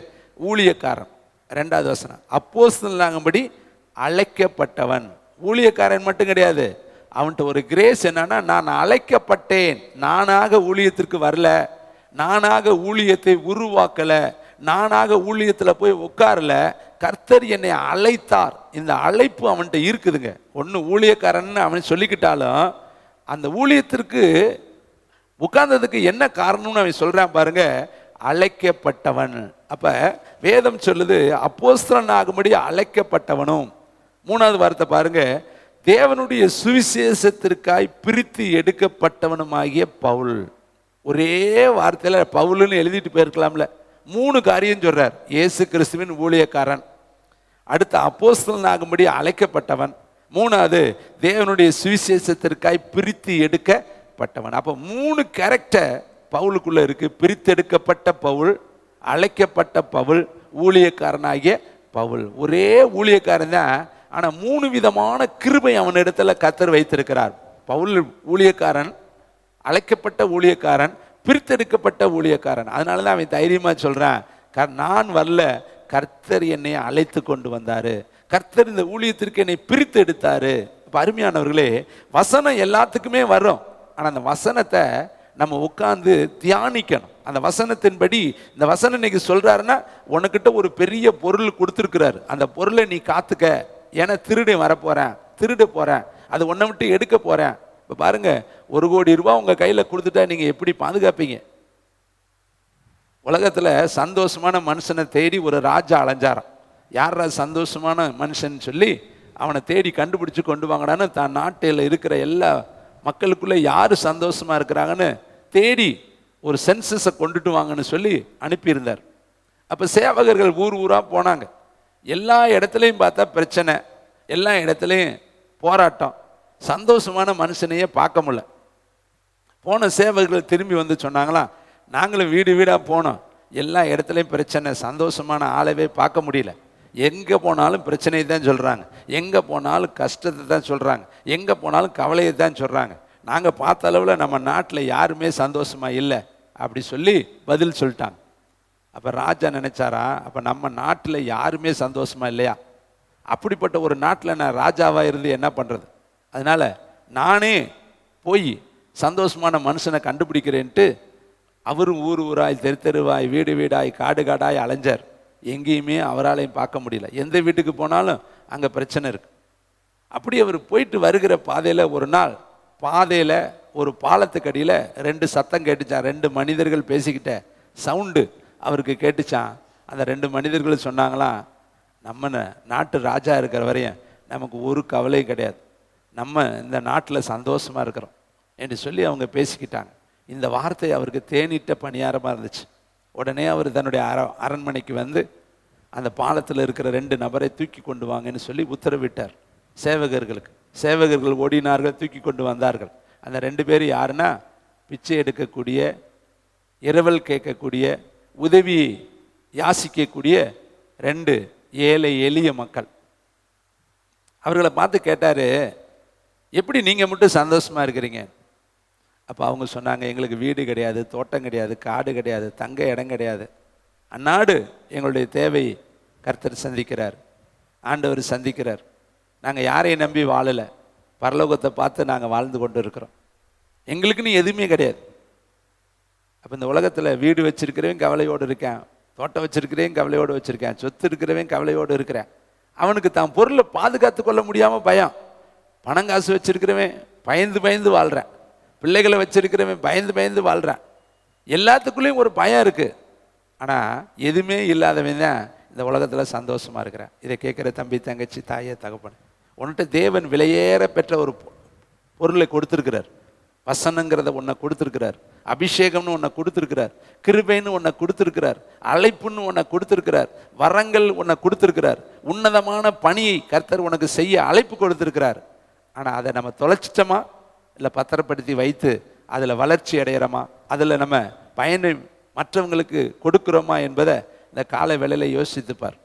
S1: ஊழியக்காரன். 2வது வசனம், அப்போஸ்தலனாகும்படி அழைக்கப்பட்டவன். ஊழியக்காரன் மட்டும் கிடையாது, அவன்கிட்ட ஒரு கிரேஸ் என்னன்னா, நான் அழைக்கப்பட்டேன், நானாக ஊழியத்திற்கு வரல, நானாக ஊழியத்தை உருவாக்கல, நானாக ஊழியத்தில் போய் உட்காரல, கர்த்தர் என்னை அழைத்தார். இந்த அழைப்பு அவன்கிட்ட இருக்குதுங்க. ஒன்று ஊழியக்காரன் அவன் சொல்லிக்கிட்டாலும் அந்த ஊழியத்திற்கு உட்கார்ந்ததுக்கு என்ன காரணம்னு அவன் சொல்றான் பாருங்க, அழைக்கப்பட்டவன். அப்ப வேதம் சொல்லுது அப்போஸ்தலன் ஆகும்படி அழைக்கப்பட்டவனும். 3வது வார்த்தை பாருங்க, தேவனுடைய சுவிசேஷத்திற்காய் பிரித்து எடுக்கப்பட்டவனுமாகிய பவுல். ஒரே வார்த்தையில பவுல்னு எழுதிட்டு போயிருக்கலாம்ல. 3 காரியம் சொல்றார். இயேசு கிறிஸ்துவின் ஊழியக்காரன், அடுத்து அப்போஸ்தலன் ஆகும்படி அழைக்கப்பட்டவன், 3வது தேவனுடைய சுவிசேஷத்திற்காய் பிரித்து எடுக்கப்பட்டவன். அப்போ 3 கேரக்டர் பவுலுக்குள்ள இருக்கு. பிரித்தெடுக்கப்பட்ட பவுல், அழைக்கப்பட்ட பவுல், ஊழியக்காரனாகிய பவுல். ஒரே ஊழியக்காரன் தான், ஆனால் 3 விதமான கிருபை அவனிடத்துல கர்த்தர் வைத்திருக்கிறார். பவுல் ஊழியக்காரன், அழைக்கப்பட்ட ஊழியக்காரன், பிரித்தெடுக்கப்பட்ட ஊழியக்காரன். அதனால தான் அவன் தைரியமாக சொல்கிறான், நான் வரல, கர்த்தர் என்னை அழைத்து கொண்டு வந்தார், கர்த்தர் இந்த ஊழியத்திற்கு என்னை பிரித்து எடுத்தார். இப்போ அருமையானவர்களே, வசனம் எல்லாத்துக்குமே வரும், ஆனால் அந்த வசனத்தை நம்ம உட்கார்ந்து தியானிக்கணும். அந்த வசனத்தின்படி இந்த வசனம் இன்னைக்கு சொல்கிறாருன்னா, உனக்கிட்ட ஒரு பெரிய பொருள் கொடுத்துருக்கிறாரு, அந்த பொருளை நீ காத்துக்க, ஏன்னா திருடு வரப்போகிறேன், திருட போகிறேன், அது ஒன்றை விட்டு எடுக்க போகிறேன். இப்போ பாருங்க, 1 கோடி ரூபாய் உங்கள் கையில் கொடுத்துட்டா நீங்கள் எப்படி பாதுகாப்பீங்க? உலகத்தில் சந்தோஷமான மனுஷனை தேடி ஒரு ராஜா அலைஞ்சாராம். யாரா சந்தோஷமான மனுஷன் சொல்லி அவனை தேடி கண்டுபிடிச்சு கொண்டு வாங்கடான்னு தான் நாட்டில் இருக்கிற எல்லா மக்களுக்குள்ளே யார் சந்தோஷமாக இருக்கிறாங்கன்னு தேடி ஒரு சென்சஸை கொண்டுட்டு வாங்கன்னு சொல்லி அனுப்பியிருந்தார். அப்போ சேவகர்கள் ஊர் ஊராக போனாங்க. எல்லா இடத்துலையும் பார்த்தா பிரச்சனை, எல்லா இடத்துலையும் போராட்டம், சந்தோஷமான மனுஷனையே பார்க்க முடியல. போன சேவகர்கள் திரும்பி வந்து சொன்னாங்களாம், நாங்களும் வீடு வீடாக போனோம், எல்லா இடத்துலையும் பிரச்சனை, சந்தோஷமான ஆளவே பார்க்க முடியல, எங்கே போனாலும் பிரச்சனையை தான் சொல்கிறாங்க, எங்கே போனாலும் கஷ்டத்தை தான் சொல்கிறாங்க, எங்கே போனாலும் கவலையை தான் சொல்கிறாங்க, நாங்கள் பார்த்த அளவில் நம்ம நாட்டில் யாருமே சந்தோஷமாக இல்லை அப்படி சொல்லி பதில் சொல்லிட்டாங்க. அப்போ ராஜா நினைச்சாரா, அப்போ நம்ம நாட்டில் யாருமே சந்தோஷமா இல்லையா, அப்படிப்பட்ட ஒரு நாட்டில் நான் ராஜாவாக இருந்து என்ன பண்ணுறது, அதனால் நானே போய் சந்தோஷமான மனுஷனை கண்டுபிடிக்கிறேன்ட்டு அவரும் ஊர் ஊராய், தெரு தெருவாய், வீடு வீடாய், காடு காடாய் அலைஞ்சார். எங்கேயுமே அவராலையும் பார்க்க முடியல. எந்த வீட்டுக்கு போனாலும் அங்கே பிரச்சனை இருக்கு. அப்படி அவர் போயிட்டு வருகிற பாதையில் ஒரு நாள் பாதையில் ஒரு பாலத்துக்கு அடியில் 2 சத்தம் கேட்டுச்சான். 2 மனிதர்கள் பேசிக்கிட்ட சவுண்டு அவருக்கு கேட்டுச்சான். அந்த 2 மனிதர்கள் சொன்னாங்களாம், நம்ம நாட்டு ராஜா இருக்கிற வரையும் நமக்கு ஒரு கவலையும் கிடையாது, நம்ம இந்த நாட்டில் சந்தோஷமாக இருக்கிறோம் என்று சொல்லி அவங்க பேசிக்கிட்டாங்க. இந்த வார்த்தை அவருக்கு தேனிட்ட பணியாரமாக இருந்துச்சு. உடனே அவர் தன்னுடைய அரண்மனைக்கு வந்து அந்த பாலத்தில் இருக்கிற 2 நபரை தூக்கி கொண்டு வாங்கன்னு சொல்லி உத்தரவிட்டார் சேவகர்களுக்கு. சேவகர்கள் ஓடினார்கள், தூக்கி கொண்டு வந்தார்கள். அந்த 2 பேர் யாருன்னா, பிச்சை எடுக்கக்கூடிய, இரவல் கேட்கக்கூடிய, உதவி யாசிக்கக்கூடிய 2 ஏழை எளிய மக்கள். அவர்களை பார்த்து கேட்டார், எப்படி நீங்கள் மட்டும் சந்தோஷமாக இருக்கிறீங்க? அப்போ அவங்க சொன்னாங்க, எங்களுக்கு வீடு கிடையாது, தோட்டம் கிடையாது, காடு கிடையாது, தங்க இடம் கிடையாது, அந்நாடு எங்களுடைய தேவை கர்த்தர் சந்திக்கிறார், ஆண்டவர் சந்திக்கிறார், நாங்கள் யாரையும் நம்பி வாழலை, பரலோகத்தை பார்த்து நாங்கள் வாழ்ந்து கொண்டு இருக்கிறோம், எங்களுக்குன்னு எதுவுமே கிடையாது. அப்போ இந்த உலகத்தில் வீடு வச்சிருக்கிறவன் கவலையோடு இருக்கேன், தோட்டம் வச்சிருக்கிறவன் கவலையோடு வச்சுருக்கேன், சொத்து இருக்கிறவன் கவலையோடு இருக்கிறேன், அவனுக்கு தான் பொருளை பாதுகாத்து கொள்ள முடியாமல் பயம். பணம் காசு வச்சிருக்கிறவன் பயந்து பயந்து வாழ்கிறான், பிள்ளைகளை வச்சிருக்கிறவன் பயந்து பயந்து வாழ்கிறான். எல்லாத்துக்குள்ளேயும் ஒரு பயம் இருக்குது. ஆனால் எதுவுமே இல்லாதவன் தான் இந்த உலகத்தில் சந்தோஷமாக இருக்கிறான். இதை கேட்குற தம்பி, தங்கச்சி, தாயே, தகப்பன், உன்கிட்ட தேவன் விலையேற பெற்ற ஒரு பொருளை கொடுத்துருக்கிறார். வசனங்கிறத ஒன்றை கொடுத்துருக்கிறார், அபிஷேகம்னு ஒன்றை கொடுத்துருக்கிறார், கிருபைன்னு ஒன்றை கொடுத்துருக்கிறார், அழைப்புன்னு ஒன்றை கொடுத்துருக்கிறார், வரங்கள் ஒன்றை கொடுத்துருக்கிறார், உன்னதமான பணியை கர்த்தர் உனக்கு செய்ய அழைப்பு கொடுத்துருக்கிறார். ஆனால் அதை நம்ம தொலைச்சிட்டோமா, இல்லை பத்திரப்படுத்தி வைத்து அதில் வளர்ச்சி அடைகிறோமா, அதில் நம்ம பயனை மற்றவங்களுக்கு கொடுக்குறோமா என்பதை இந்த கால வேளையில் யோசித்துப்பார்.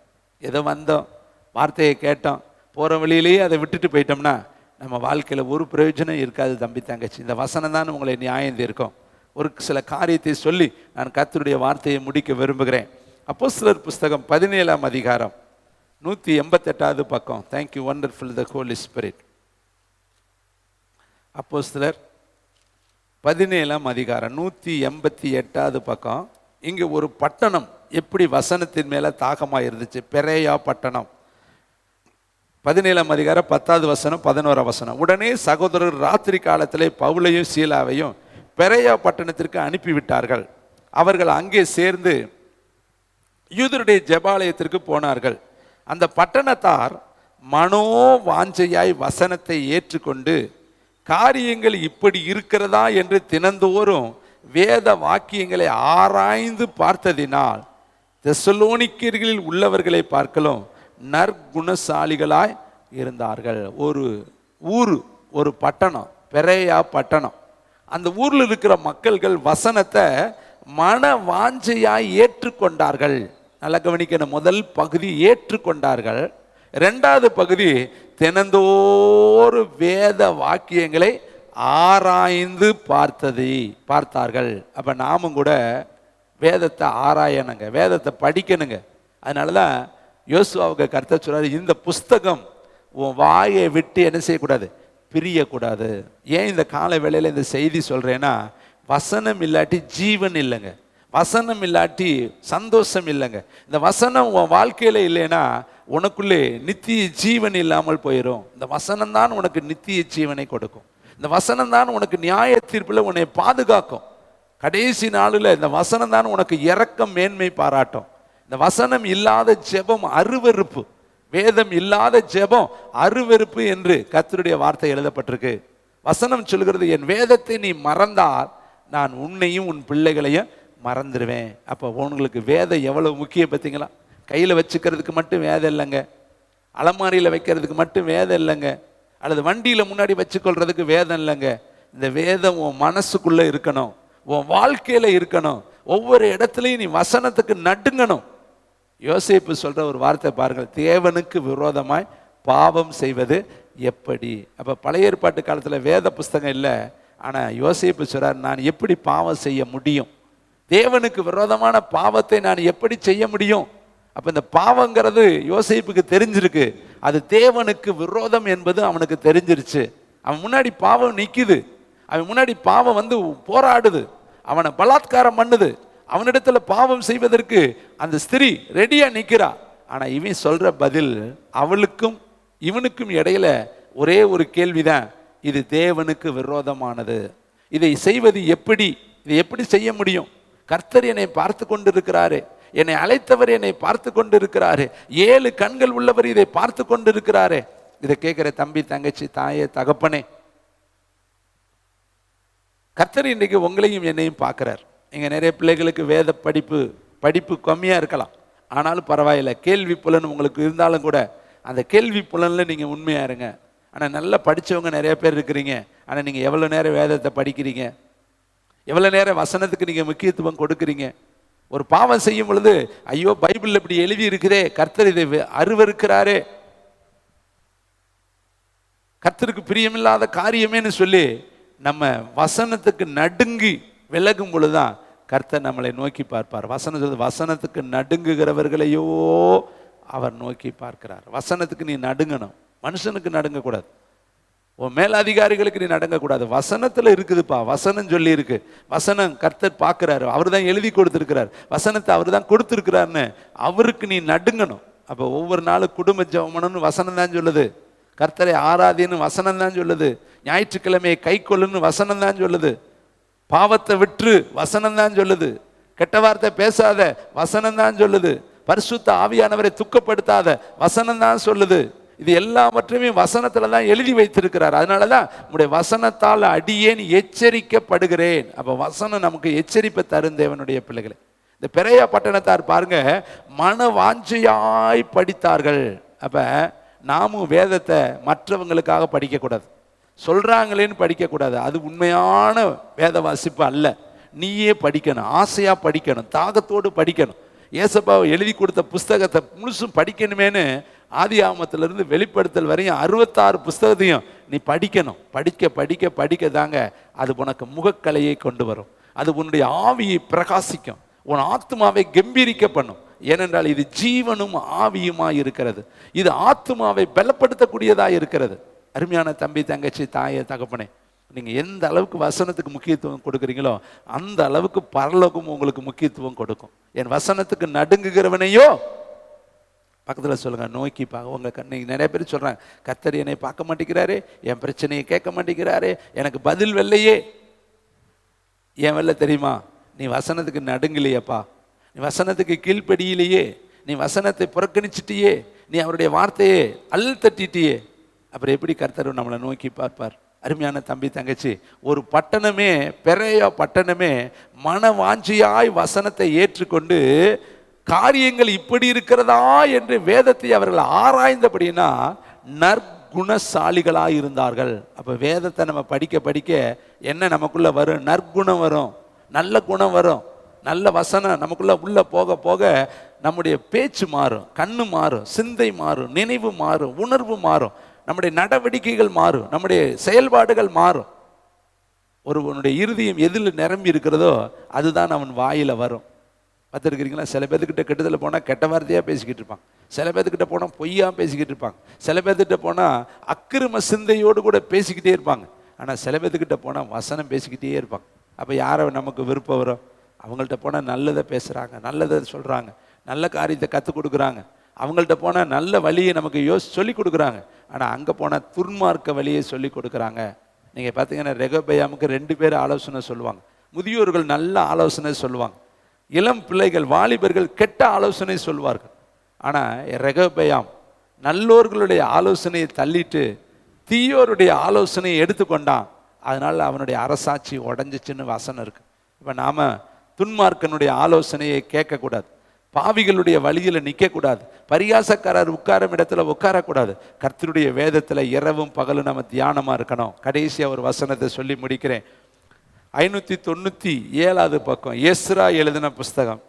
S1: ஏதோ வந்தோம், வார்த்தையை கேட்டோம், போகிற வழியிலேயே அதை விட்டுட்டு போயிட்டோம்னா நம்ம வாழ்க்கையில் ஒரு பிரயோஜனம் இருக்காது. தம்பி, தங்கச்சி, இந்த வசனம் தான் உங்களை நியாயம் தீர்க்கும். ஒரு சில காரியத்தை சொல்லி நான் கர்த்தருடைய வார்த்தையை முடிக்க விரும்புகிறேன். அப்போஸ்தலர் புஸ்தகம் 17ஆம் அதிகாரம் 188வது பக்கம். தேங்க்யூ வண்டர்ஃபுல் த ஹோலி ஸ்பிரிட். அப்போஸ்தலர் 17ஆம் அதிகாரம் 188வது பக்கம். இங்கே ஒரு பட்டணம் எப்படி வசனத்தின் மேலே தாகமாக இருந்துச்சு, பெரேயா பட்டணம். 17ஆம் அதிகாரம் 10வது வசனம் 11ஆம் வசனம். உடனே சகோதரர் ராத்திரி காலத்திலே பவுலையும் சீலாவையும் பெரேயா பட்டணத்திற்கு அனுப்பிவிட்டார்கள். அவர்கள் அங்கே சேர்ந்து யூதருடைய ஜெபாலயத்திற்கு போனார்கள். அந்த பட்டணத்தார் மனோ வாஞ்சையாய் வசனத்தை ஏற்றுக்கொண்டு காரியங்கள் இப்படி இருக்கிறதா என்று தினந்தோறும் வேத வாக்கியங்களை ஆராய்ந்து பார்த்ததினால் தெசலோனிக்கர்களில் உள்ளவர்களை பார்க்கலும் நற்குணசாலிகளாய் இருந்தார்கள். ஒரு ஊர், ஒரு பட்டணம், பெரேயா பட்டணம். அந்த ஊரில் இருக்கிற மக்கள்கள் வசனத்தை மன வாஞ்சையாய் ஏற்றுக்கொண்டார்கள். நல்லா கவனிக்கணும். முதல் பகுதி ஏற்றுக்கொண்டார்கள். இரண்டாவது பகுதி தினந்தோறும் வேத வாக்கியங்களை ஆராய்ந்து பார்த்தார்கள். அப்ப நாமும் கூட வேதத்தை ஆராயணுங்க, வேதத்தை படிக்கணுங்க. அதனாலதான் யோசுவாவுக்கு கர்த்தர் சொல்றாரு, இந்த புஸ்தகம் உன் வாயை விட்டு என்ன செய்யக்கூடாது, பிரியக்கூடாது. ஏன் இந்த கால வேளையில இந்த செய்தி சொல்றேன்னா, வசனம் இல்லாட்டி ஜீவன் இல்லைங்க, வசனம் இல்லாட்டி சந்தோஷம் இல்லைங்க. இந்த வசனம் உன் வாழ்க்கையில இல்லைன்னா உனக்குள்ளே நித்திய ஜீவன் இல்லாமல் போயிடும். இந்த வசனம் தான் உனக்கு நித்திய ஜீவனை கொடுக்கும். இந்த வசனம் தான் உனக்கு நியாய தீர்ப்புல உன்னை பாதுகாக்கும். கடைசி நாளில் இந்த வசனம் தான் உனக்கு இரக்கம் மேன்மை பாராட்டும். இந்த வசனம் இல்லாத ஜெபம் அருவருப்பு, வேதம் இல்லாத ஜெபம் அருவருப்பு என்று கர்த்தருடைய வார்த்தை எழுதப்பட்டிருக்கு. வசனம் சொல்கிறது, என் வேதத்தை நீ மறந்தால் நான் உன்னையும் உன் பிள்ளைகளையும் மறந்துடுவேன். அப்போ உங்களுக்கு வேதம் எவ்வளவு முக்கியம் பார்த்தீங்களா? கையில் வச்சுக்கிறதுக்கு மட்டும் வேதம் இல்லைங்க, அலமாரியில் வைக்கிறதுக்கு மட்டும் வேதம் இல்லைங்க, அல்லது வண்டியில் முன்னாடி வச்சுக்கொள்றதுக்கு வேதம் இல்லைங்க. இந்த வேதம் உன் மனசுக்குள்ளே இருக்கணும், உன் வாழ்க்கையில் இருக்கணும். ஒவ்வொரு இடத்துலையும் நீ வசனத்துக்கு நடுங்கணும். யோசேப்பு சொல்ற ஒரு வார்த்தை பாருங்கள், தேவனுக்கு விரோதமாய் பாவம் செய்வது எப்படி. அப்போ பழைய ஏற்பாட்டு காலத்தில் வேத புஸ்தகம் இல்லை, ஆனால் யோசேப்பு சொல்றார், நான் எப்படி பாவம் செய்ய முடியும், தேவனுக்கு விரோதமான பாவத்தை நான் எப்படி செய்ய முடியும். அப்போ இந்த பாவங்கிறது யோசேப்புக்கு தெரிஞ்சிருக்கு, அது தேவனுக்கு விரோதம் என்பது அவனுக்கு தெரிஞ்சிருச்சு. அவன் முன்னாடி பாவம் நிற்குது, அவன் முன்னாடி பாவம் வந்து போராடுது, அவனை பலாத்காரம் பண்ணுது. அவனிடத்துல பாவம் செய்வதற்கு அந்த ஸ்திரீ ரெடியா நிற்கிறா. ஆனா இவன் சொல்ற பதில், அவளுக்கும் இவனுக்கும் இடையில ஒரே ஒரு கேள்விதான், இது தேவனுக்கு விரோதமானது, இதை செய்வது எப்படி, இதை எப்படி செய்ய முடியும்? கர்த்தர் என்னை பார்த்து கொண்டிருக்கிறாரு, என்னை அழைத்தவர் என்னை பார்த்து கொண்டிருக்கிறாரு, 7 கண்கள் உள்ளவர் இதை பார்த்து கொண்டிருக்கிறாரு. இதை கேட்கிற தம்பி, தங்கச்சி, தாயே, தகப்பனே, கர்த்தர் இன்னைக்கு உங்களையும் என்னையும் பார்க்கிறார். இங்கே நிறைய பிள்ளைகளுக்கு வேத படிப்பு கம்மியாக இருக்கலாம், ஆனாலும் பரவாயில்லை, கேள்வி புலன் உங்களுக்கு இருந்தாலும் கூட அந்த கேள்வி புலனில் நீங்கள் உண்மையாக இருங்க. ஆனால் நல்லா படித்தவங்க நிறைய பேர் இருக்கிறீங்க, ஆனால் நீங்கள் எவ்வளோ நேரம் வேதத்தை படிக்கிறீங்க, எவ்வளோ நேரம் வசனத்துக்கு நீங்கள் முக்கியத்துவம் கொடுக்குறீங்க? ஒரு பாவம் செய்யும் பொழுது, ஐயோ பைபிளில் இப்படி எழுதி இருக்குதே, கர்த்தர் இதை அருவருக்கிறாரே, கர்த்தருக்கு பிரியமில்லாத காரியமேன்னு சொல்லி நம்ம வசனத்துக்கு நடுங்கி விலகும் பொழுதுதான் கர்த்தர் நம்மளை நோக்கி பார்ப்பார். வசனத்துக்கு நடுங்குகிறவர்களையோ அவர் நோக்கி பார்க்கிறார். வசனத்துக்கு நீ நடுங்கணும், மனுஷனுக்கு நடுங்கக்கூடாது, உன் மேலதிகாரிகளுக்கு நீ நடுங்கக்கூடாது. வசனத்துல இருக்குதுப்பா, வசனம் சொல்லி இருக்கு, வசனம் கர்த்தர் பார்க்கிறாரு, அவர் தான் எழுதி கொடுத்திருக்கிறார், வசனத்தை அவர் தான் கொடுத்திருக்கிறாருன்னு அவருக்கு நீ நடுங்கணும். அப்போ ஒவ்வொரு நாளும் குடும்ப ஜெபம் பண்ணணும்னு வசனம் தான் சொல்லுது. கர்த்தரை ஆராதின்னு வசனம் தான் சொல்லுது. ஞாயிற்றுக்கிழமையை கை கொள்ளுன்னு வசனம் தான் சொல்லுது. பாவத்தை விற்று வசனம் தான் சொல்லுது. கெட்ட வார்த்தை பேசாத வசனம் தான் சொல்லுது. பரிசுத்த ஆவியானவரை துக்கப்படுத்தாத வசனம் தான் சொல்லுது. இது எல்லாவற்றையுமே வசனத்துல தான் எழுதி வைத்திருக்கிறார். அதனாலதான் உங்களுடைய வசனத்தால் அடியேன் எச்சரிக்கப்படுகிறேன். அப்ப வசனம் நமக்கு எச்சரிப்பை தரும் தேவனுடைய பிள்ளைகளை. இந்த பெரையா பட்டணத்தார் பாருங்க, மன வாஞ்சையாய் படித்தார்கள். அப்ப நாமும் வேதத்தை மற்றவங்களுக்காக படிக்க கூடாது, சொல்றாங்களேன்னு படிக்க கூடாது. அது உண்மையான வேத வாசிப்பு அல்ல. நீயே படிக்கணும், ஆசையா படிக்கணும், தாகத்தோடு படிக்கணும். ஏசப்பாவை எழுதி கொடுத்த புஸ்தகத்தை முழுசும் படிக்கணுமேனு ஆதி ஆகமத்திலிருந்து வெளிப்படுத்தல் வரையும் 66 புஸ்தகத்தையும் நீ படிக்கணும். படிக்க படிக்க படிக்க தாங்க அது உனக்கு முகக்கலையை கொண்டு வரும். அது உன்னுடைய ஆவியை பிரகாசிக்கும், உன் ஆத்மாவை கம்பீரிக்க பண்ணும். ஏனென்றால் இது ஜீவனும் ஆவியுமாய் இருக்கிறது. இது ஆத்மாவை பலப்படுத்தக்கூடியதா இருக்கிறது. அருமையான தம்பி, தங்கச்சி, தாயே, தகப்பனே, நீங்க எந்த அளவுக்கு வசனத்துக்கு முக்கியத்துவம் கொடுக்குறீங்களோ அந்த அளவுக்கு பரலோகம் உங்களுக்கு முக்கியத்துவம் கொடுக்கும். என் வசனத்துக்கு நடுங்குகிறவனையோ பக்கத்தில் சொல்லுங்க, நோக்கி பார்க்க. உங்க கண்ணு நிறைய பேர் சொல்றாங்க, கர்த்தர் என்னை பார்க்க மாட்டேங்கிறாரு, என் பிரச்சனையை கேட்க மாட்டேங்கிறாரு, எனக்கு பதில் வெல்லையே. ஏன் வெல்ல தெரியுமா? நீ வசனத்துக்கு நடுங்கலையப்பா, நீ வசனத்துக்கு கீழ்ப்படியிலேயே, நீ வசனத்தை புறக்கணிச்சிட்டியே, நீ அவருடைய வார்த்தையே தட்டிட்டியே. அப்புறம் எப்படி கர்த்தர் நம்மளை நோக்கி பார்ப்பார்? அருமையான தம்பி, தங்கச்சி, ஒரு பட்டணமே, பெரையா பட்டணமே மன வாஞ்சியாய் வசனத்தை ஏற்றுக்கொண்டு காரியங்கள் இப்படி இருக்கிறதா என்று வேதத்தை அவர்கள் ஆராய்ந்தபடினா நற்குணசாலிகளாய் இருந்தார்கள். அப்ப வேதத்தை நம்ம படிக்க படிக்க என்ன நமக்குள்ள வரும்? நற்குணம் வரும், நல்ல குணம் வரும், நல்ல வசனம் நமக்குள்ள உள்ள போக போக நம்முடைய பேச்சு மாறும், கண்ணு மாறும், சிந்தை மாறும், நினைவு மாறும், உணர்வு மாறும், நம்முடைய நடவடிக்கைகள் மாறும், நம்முடைய செயல்பாடுகள் மாறும். ஒருவனுடைய இருதயம் எதில் நிரம்பி இருக்கிறதோ அதுதான் அவன் வாயில வரும். பார்த்துருக்கிறீங்களா? சில பேர்த்துக்கிட்ட கெட்டதில் போனால் கெட்ட வார்த்தையாக பேசிக்கிட்டு இருப்பாங்க, சில பேர்த்துக்கிட்ட போனால் பொய்யா பேசிக்கிட்டு இருப்பாங்க, சில பேர்த்துக்கிட்ட போனால் அக்கிரம சிந்தையோடு கூட பேசிக்கிட்டே இருப்பாங்க. ஆனால் சில பேர்த்துக்கிட்ட போனால் வசனம் பேசிக்கிட்டே இருப்பாங்க. அப்போ யாரை நமக்கு விருப்பம் வரும்? அவங்கள்ட்ட போனால் நல்லதை பேசுகிறாங்க, நல்லதை சொல்கிறாங்க, நல்ல காரியத்தை கற்றுக் கொடுக்குறாங்க. அவங்கள்ட்ட போனால் நல்ல வழியை நமக்கு சொல்லி கொடுக்குறாங்க. ஆனால் அங்கே போனால் துன்மார்க்க வழியை சொல்லி கொடுக்குறாங்க. நீங்கள் பார்த்தீங்கன்னா ரெகொபெயாமுக்கு 2 பேர் ஆலோசனை சொல்லுவாங்க. முதியோர்கள் நல்ல ஆலோசனை சொல்லுவாங்க, இளம் பிள்ளைகள், வாலிபர்கள் கெட்ட ஆலோசனை சொல்வார்கள். ஆனால் ரெகொபெயாம் நல்லோர்களுடைய ஆலோசனையை தள்ளிட்டு தீயோருடைய ஆலோசனையை எடுத்துக்கொண்டான். அதனால் அவனுடைய அரசாட்சி உடஞ்சிச்சுன்னு வசனம் இருக்கு. இப்போ நாம் துன்மார்க்கனுடைய ஆலோசனையை கேட்கக்கூடாது, பாவிகளுடைய வழியில் நிற்கக்கூடாது, பரியாசக்காரர் உட்காரும் இடத்துல உட்காரக்கூடாது. கர்த்தருடைய வேதத்தில் இரவும் பகலும் நம்ம தியானமாக இருக்கணும். கடைசியாக ஒரு வசனத்தை சொல்லி முடிக்கிறேன். 597 பக்கம் எஸ்ரா எழுதின புஸ்தகம்.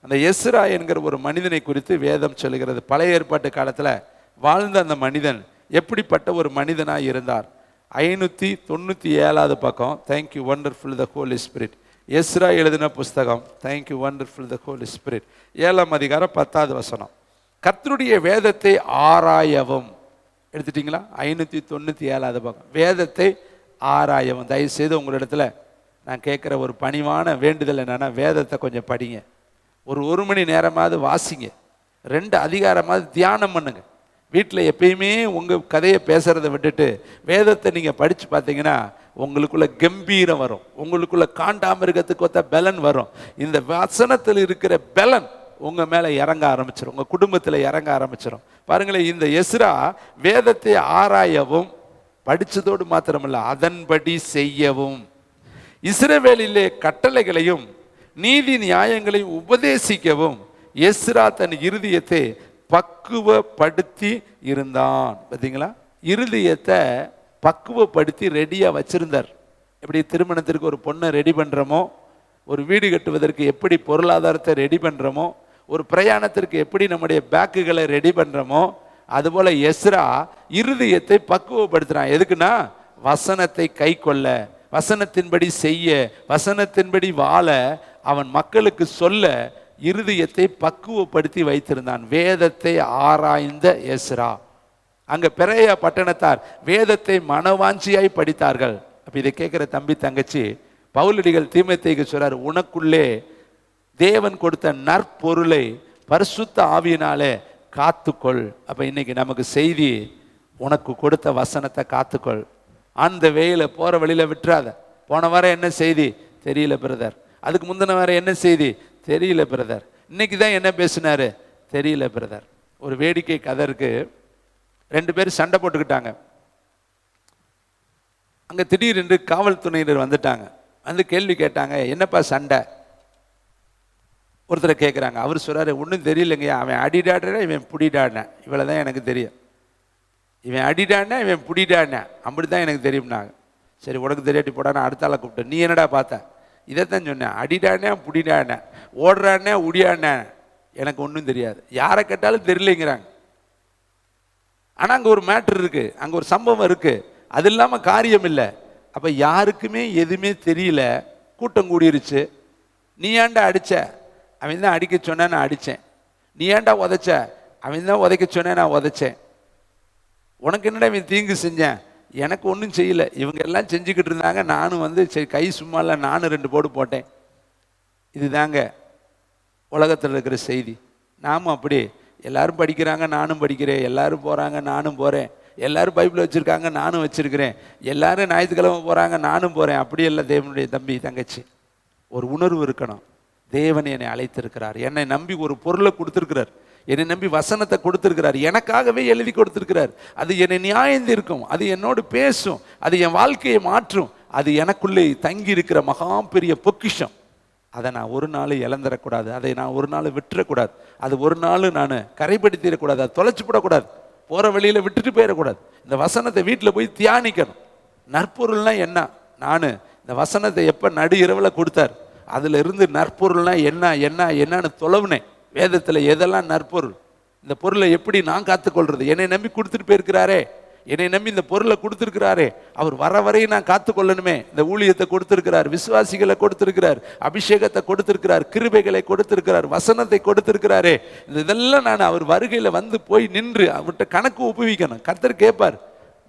S1: அந்த எஸ்ரா என்கிற ஒரு மனிதனை குறித்து வேதம் சொல்லுகிறது. பழைய ஏற்பாட்டு காலத்தில் வாழ்ந்த அந்த மனிதன் எப்படிப்பட்ட ஒரு மனிதனாக இருந்தார்? 597 பக்கம். தேங்க்யூ வண்டர்ஃபுல் த ஹோலி ஸ்பிரிட். எஸ்ரா எழுதின புஸ்தகம். தேங்க்யூ வண்டர்ஃபுல் த ஹோலி ஸ்பிரிட். 7ஆம் அதிகாரம் 10வது வசனம். கர்த்தருடைய வேதத்தை ஆராயவும். எடுத்துட்டீங்களா? 597 பக்கம். வேதத்தை ஆராயவும். தயவு செய்து உங்களிடத்துல நான் கேட்குற ஒரு பணிவான வேண்டுதல் என்னன்னா, வேதத்தை கொஞ்சம் படிங்க. ஒரு மணி நேரமாவது வாசிங்க. 2 அதிகாரமாவது தியானம் பண்ணுங்க. வீட்டில் எப்பயுமே உங்கள் கதையை பேசுகிறத விட்டுட்டு வேதத்தை நீங்கள் படித்து பார்த்தீங்கன்னா உங்களுக்குள்ள கம்பீரம் வரும், உங்களுக்குள்ள காண்டாமிருகத்துக்கு ஒத்த பலன் வரும். இந்த வசனத்தில் இருக்கிற பலன் உங்கள் மேலே இறங்க ஆரம்பிச்சிடும், உங்கள் குடும்பத்தில் இறங்க ஆரம்பிச்சிடும். பாருங்களேன், இந்த எஸ்ரா வேதத்தை ஆராயவும், படித்ததோடு மாத்திரமல்ல அதன்படி செய்யவும், இஸ்ரவேலிலே கட்டளைகளையும் நீதி நியாயங்களையும் உபதேசிக்கவும் எஸ்ரா தன் இருதயத்தை பக்குவப்படுத்தி இருந்தான். பார்த்தீங்களா? இருதயத்தை பக்குவப்படுத்தி ரெடியாக வச்சிருந்தார். எப்படி திருமணத்திற்கு ஒரு பொண்ணை ரெடி பண்ணுறோமோ, ஒரு வீடு கட்டுவதற்கு எப்படி பொருளாதாரத்தை ரெடி பண்ணுறோமோ, ஒரு பிரயாணத்திற்கு எப்படி நம்முடைய பேக்குகளை ரெடி பண்ணுறோமோ, அதுபோல் எஸ்ரா இருதயத்தை பக்குவப்படுத்துகிறான். எதுக்குன்னா வசனத்தை கை கொள்ள, வசனத்தின்படி செய்ய, வசனத்தின்படி வாழ, அவன் மக்களுக்கு சொல்ல இருதயத்தை பக்குவப்படுத்தி வைத்திருந்தான். வேதத்தை ஆராய்ந்த எஸ்ரா. அங்க பெரையா பட்டணத்தார் வேதத்தை மனவாஞ்சியாய் படித்தார்கள். அப்ப இதை கேட்கிற தம்பி, தங்கச்சி, பவுலடிகள் தீமோத்தேயுக்கு சொல்றார், உனக்குள்ளே தேவன் கொடுத்த நற்பொருளை பரிசுத்த ஆவியினாலே காத்துக்கொள். அப்ப இன்னைக்கு நமக்கு செய்தி, உனக்கு கொடுத்த வசனத்தை காத்துக்கொள். அந்த வேயில போற வழியில விட்டுறாத. போன வாரம் என்ன செய்தி தெரியல பிரதர், அதுக்கு முந்தின வாரம் என்ன செய்தி தெரியல பிரதர், இன்னைக்கு தான் என்ன பேசினாரு தெரியல பிரதர். ஒரு வேடிக்கை கதை இருக்கு. 2 பேர் சண்டை போட்டுக்கிட்டாங்க. அங்க திடீரென்று காவல்துறையினர் வந்துட்டாங்க. வந்து கேள்வி கேட்டாங்க, என்னப்பா சண்டை? ஒருத்தரை கேட்குறாங்க. அவர் சொல்றாரு, ஒன்றும் தெரியலைங்கய்யா, அவன் அடிடாடுனா இவன் புடிடாடினேன், இவ்வளோதான் எனக்கு தெரியும். இவன் அடிடாடினா இவன் புடிடாடினேன், அப்படி தான் எனக்கு தெரியும்னாங்க. சரி, உனக்கு தெரியாட்டி போடா, நான் அடுத்த ஆளை கூப்பிட்டேன். நீ என்னடா பார்த்த? இதைத்தான் சொன்னேன், அடிடாடினே புடிடாடினே ஓடுறானே உடியாடினே, எனக்கு ஒன்றும் தெரியாது. யாரை கேட்டாலும் தெரியலைங்கிறாங்க. ஆனால் அங்கே ஒரு மேட்ரு இருக்கு, அங்கே ஒரு சம்பவம் இருக்கு, அது இல்லாமல் காரியம் இல்லை. அப்போ யாருக்குமே எதுவுமே தெரியல, கூட்டம் கூடிருச்சு. நீ ஏன்டா அடிச்ச? அவன் தான் அடிக்க சொன்ன, நான் அடித்தேன். நீ ஏன்டா உதைச்ச? அவன் தான் உதைக்க சொன்ன, நான் உதைச்சேன். உனக்கு என்னடா இவன் தீங்கு செஞ்சேன்? எனக்கு ஒன்றும் செய்யலை, இவங்க எல்லாம் செஞ்சுக்கிட்டு இருந்தாங்க, நானும் வந்து சரி கை சும்மா இல்லை, நானும் 2 போடு போட்டேன். இதுதாங்க உலகத்தில் இருக்கிற செய்தி. நாமும் அப்படி, எல்லாரும் படிக்கிறாங்க நானும் படிக்கிறேன், எல்லாரும் போகிறாங்க நானும் போகிறேன், எல்லாரும் பைபிள் வச்சுருக்காங்க நானும் வச்சுருக்கிறேன், எல்லாரும் ஞாயிற்றுக்கிழமை போகிறாங்க நானும் போகிறேன். அப்படி இல்லை தேவனுடைய தம்பி தங்கச்சி. ஒரு உணர்வு இருக்கணும். தேவன் என்னை அழைத்திருக்கிறார், என்னை நம்பி ஒரு பொருளை கொடுத்துருக்கிறார், என்னை நம்பி வசனத்தை கொடுத்துருக்கிறார், எனக்காகவே எழுதி கொடுத்துருக்கிறார். அது என்னை நியாயந்திருக்கும், அது என்னோடு பேசும், அது என் வாழ்க்கையை மாற்றும், அது எனக்குள்ளே தங்கி இருக்கிற மகா பெரிய பொக்கிஷம். அதை நான் ஒரு நாள் இழந்துடக்கூடாது, அதை நான் ஒரு நாள் விட்டுறக்கூடாது, அது ஒரு நாள் நான் கரைப்படுத்திடக்கூடாது, அதை தொலைச்சி போடக்கூடாது, போகிற வழியில் விட்டுட்டு போயிடக்கூடாது. இந்த வசனத்தை வீட்டில் போய் தியானிக்கணும். நற்பொருள்னா என்ன? நான் இந்த வசனத்தை எப்போ நடு இரவில் கொடுத்தார், அதில் இருந்து நற்பொருள்னா என்ன என்ன என்னன்னு தொலைவுனேன். வேதத்தில் எதெல்லாம் நற்பொருள், இந்த பொருளை எப்படி நான் காத்துக்கொள்றது? என்னை நம்பி கொடுத்துட்டு போயிருக்கிறாரே, என்னை நம்பி இந்த பொருளை கொடுத்துருக்கிறாரே, அவர் வர வரையும் நான் காத்துக்கொள்ளணுமே. இந்த ஊழியத்தை கொடுத்துருக்கிறார், விசுவாசிகளை கொடுத்துருக்கிறார், அபிஷேகத்தை கொடுத்துருக்கிறார், கிருபைகளை கொடுத்துருக்கிறார், வசனத்தை கொடுத்துருக்கிறாரே. இதெல்லாம் நான் அவர் வருகையில் வந்து போய் நின்று அவர்கிட்ட கணக்கு ஒப்புவிக்கணும். கர்த்தர் கேட்பார்,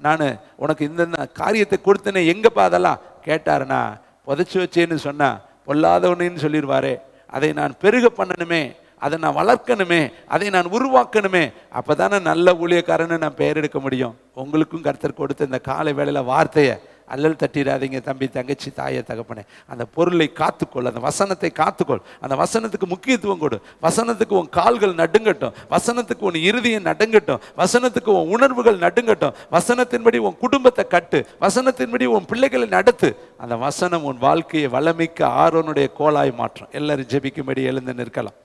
S1: நான் உனக்கு இந்த காரியத்தை கொடுத்தேனே, எங்கப்பா அதெல்லாம் கேட்டாருன்னா, புதைச்சி வச்சேன்னு சொன்னா பொல்லாதவனேன்னு சொல்லிடுவாரே. அதை நான் பெருக பண்ணணுமே, அதை நான் வளர்க்கணுமே, அதை நான் உருவாக்கணுமே. அப்போ தானே நல்ல ஊழியக்காரன்னு நான் பெயர் எடுக்க முடியும். உங்களுக்கும் கர்த்தர் கொடுத்த இந்த காலை வேளையில் வார்த்தையை அல்லல் தட்டிடாதீங்க தம்பி தங்கச்சி தாயை தகப்பனே. அந்த பொருளை காத்துக்கொள், அந்த வசனத்தை காத்துக்கொள், அந்த வசனத்துக்கு முக்கியத்துவம் கொடு. வசனத்துக்கு உன் கால்கள் நடுங்கட்டும், வசனத்துக்கு உன் இருதயம் நடுங்கட்டும், வசனத்துக்கு உன் உணர்வுகள் நடுங்கட்டும், வசனத்தின்படி உன் குடும்பத்தை கட்டு, வசனத்தின்படி உன் பிள்ளைகளை நடத்து. அந்த வசனம் உன் வாழ்க்கையை வளமிக்க ஆரோனுடைய கோலாய் மாற்றும். எல்லாரும் ஜெபிக்கும்படி எழுந்து நிற்கலாம்.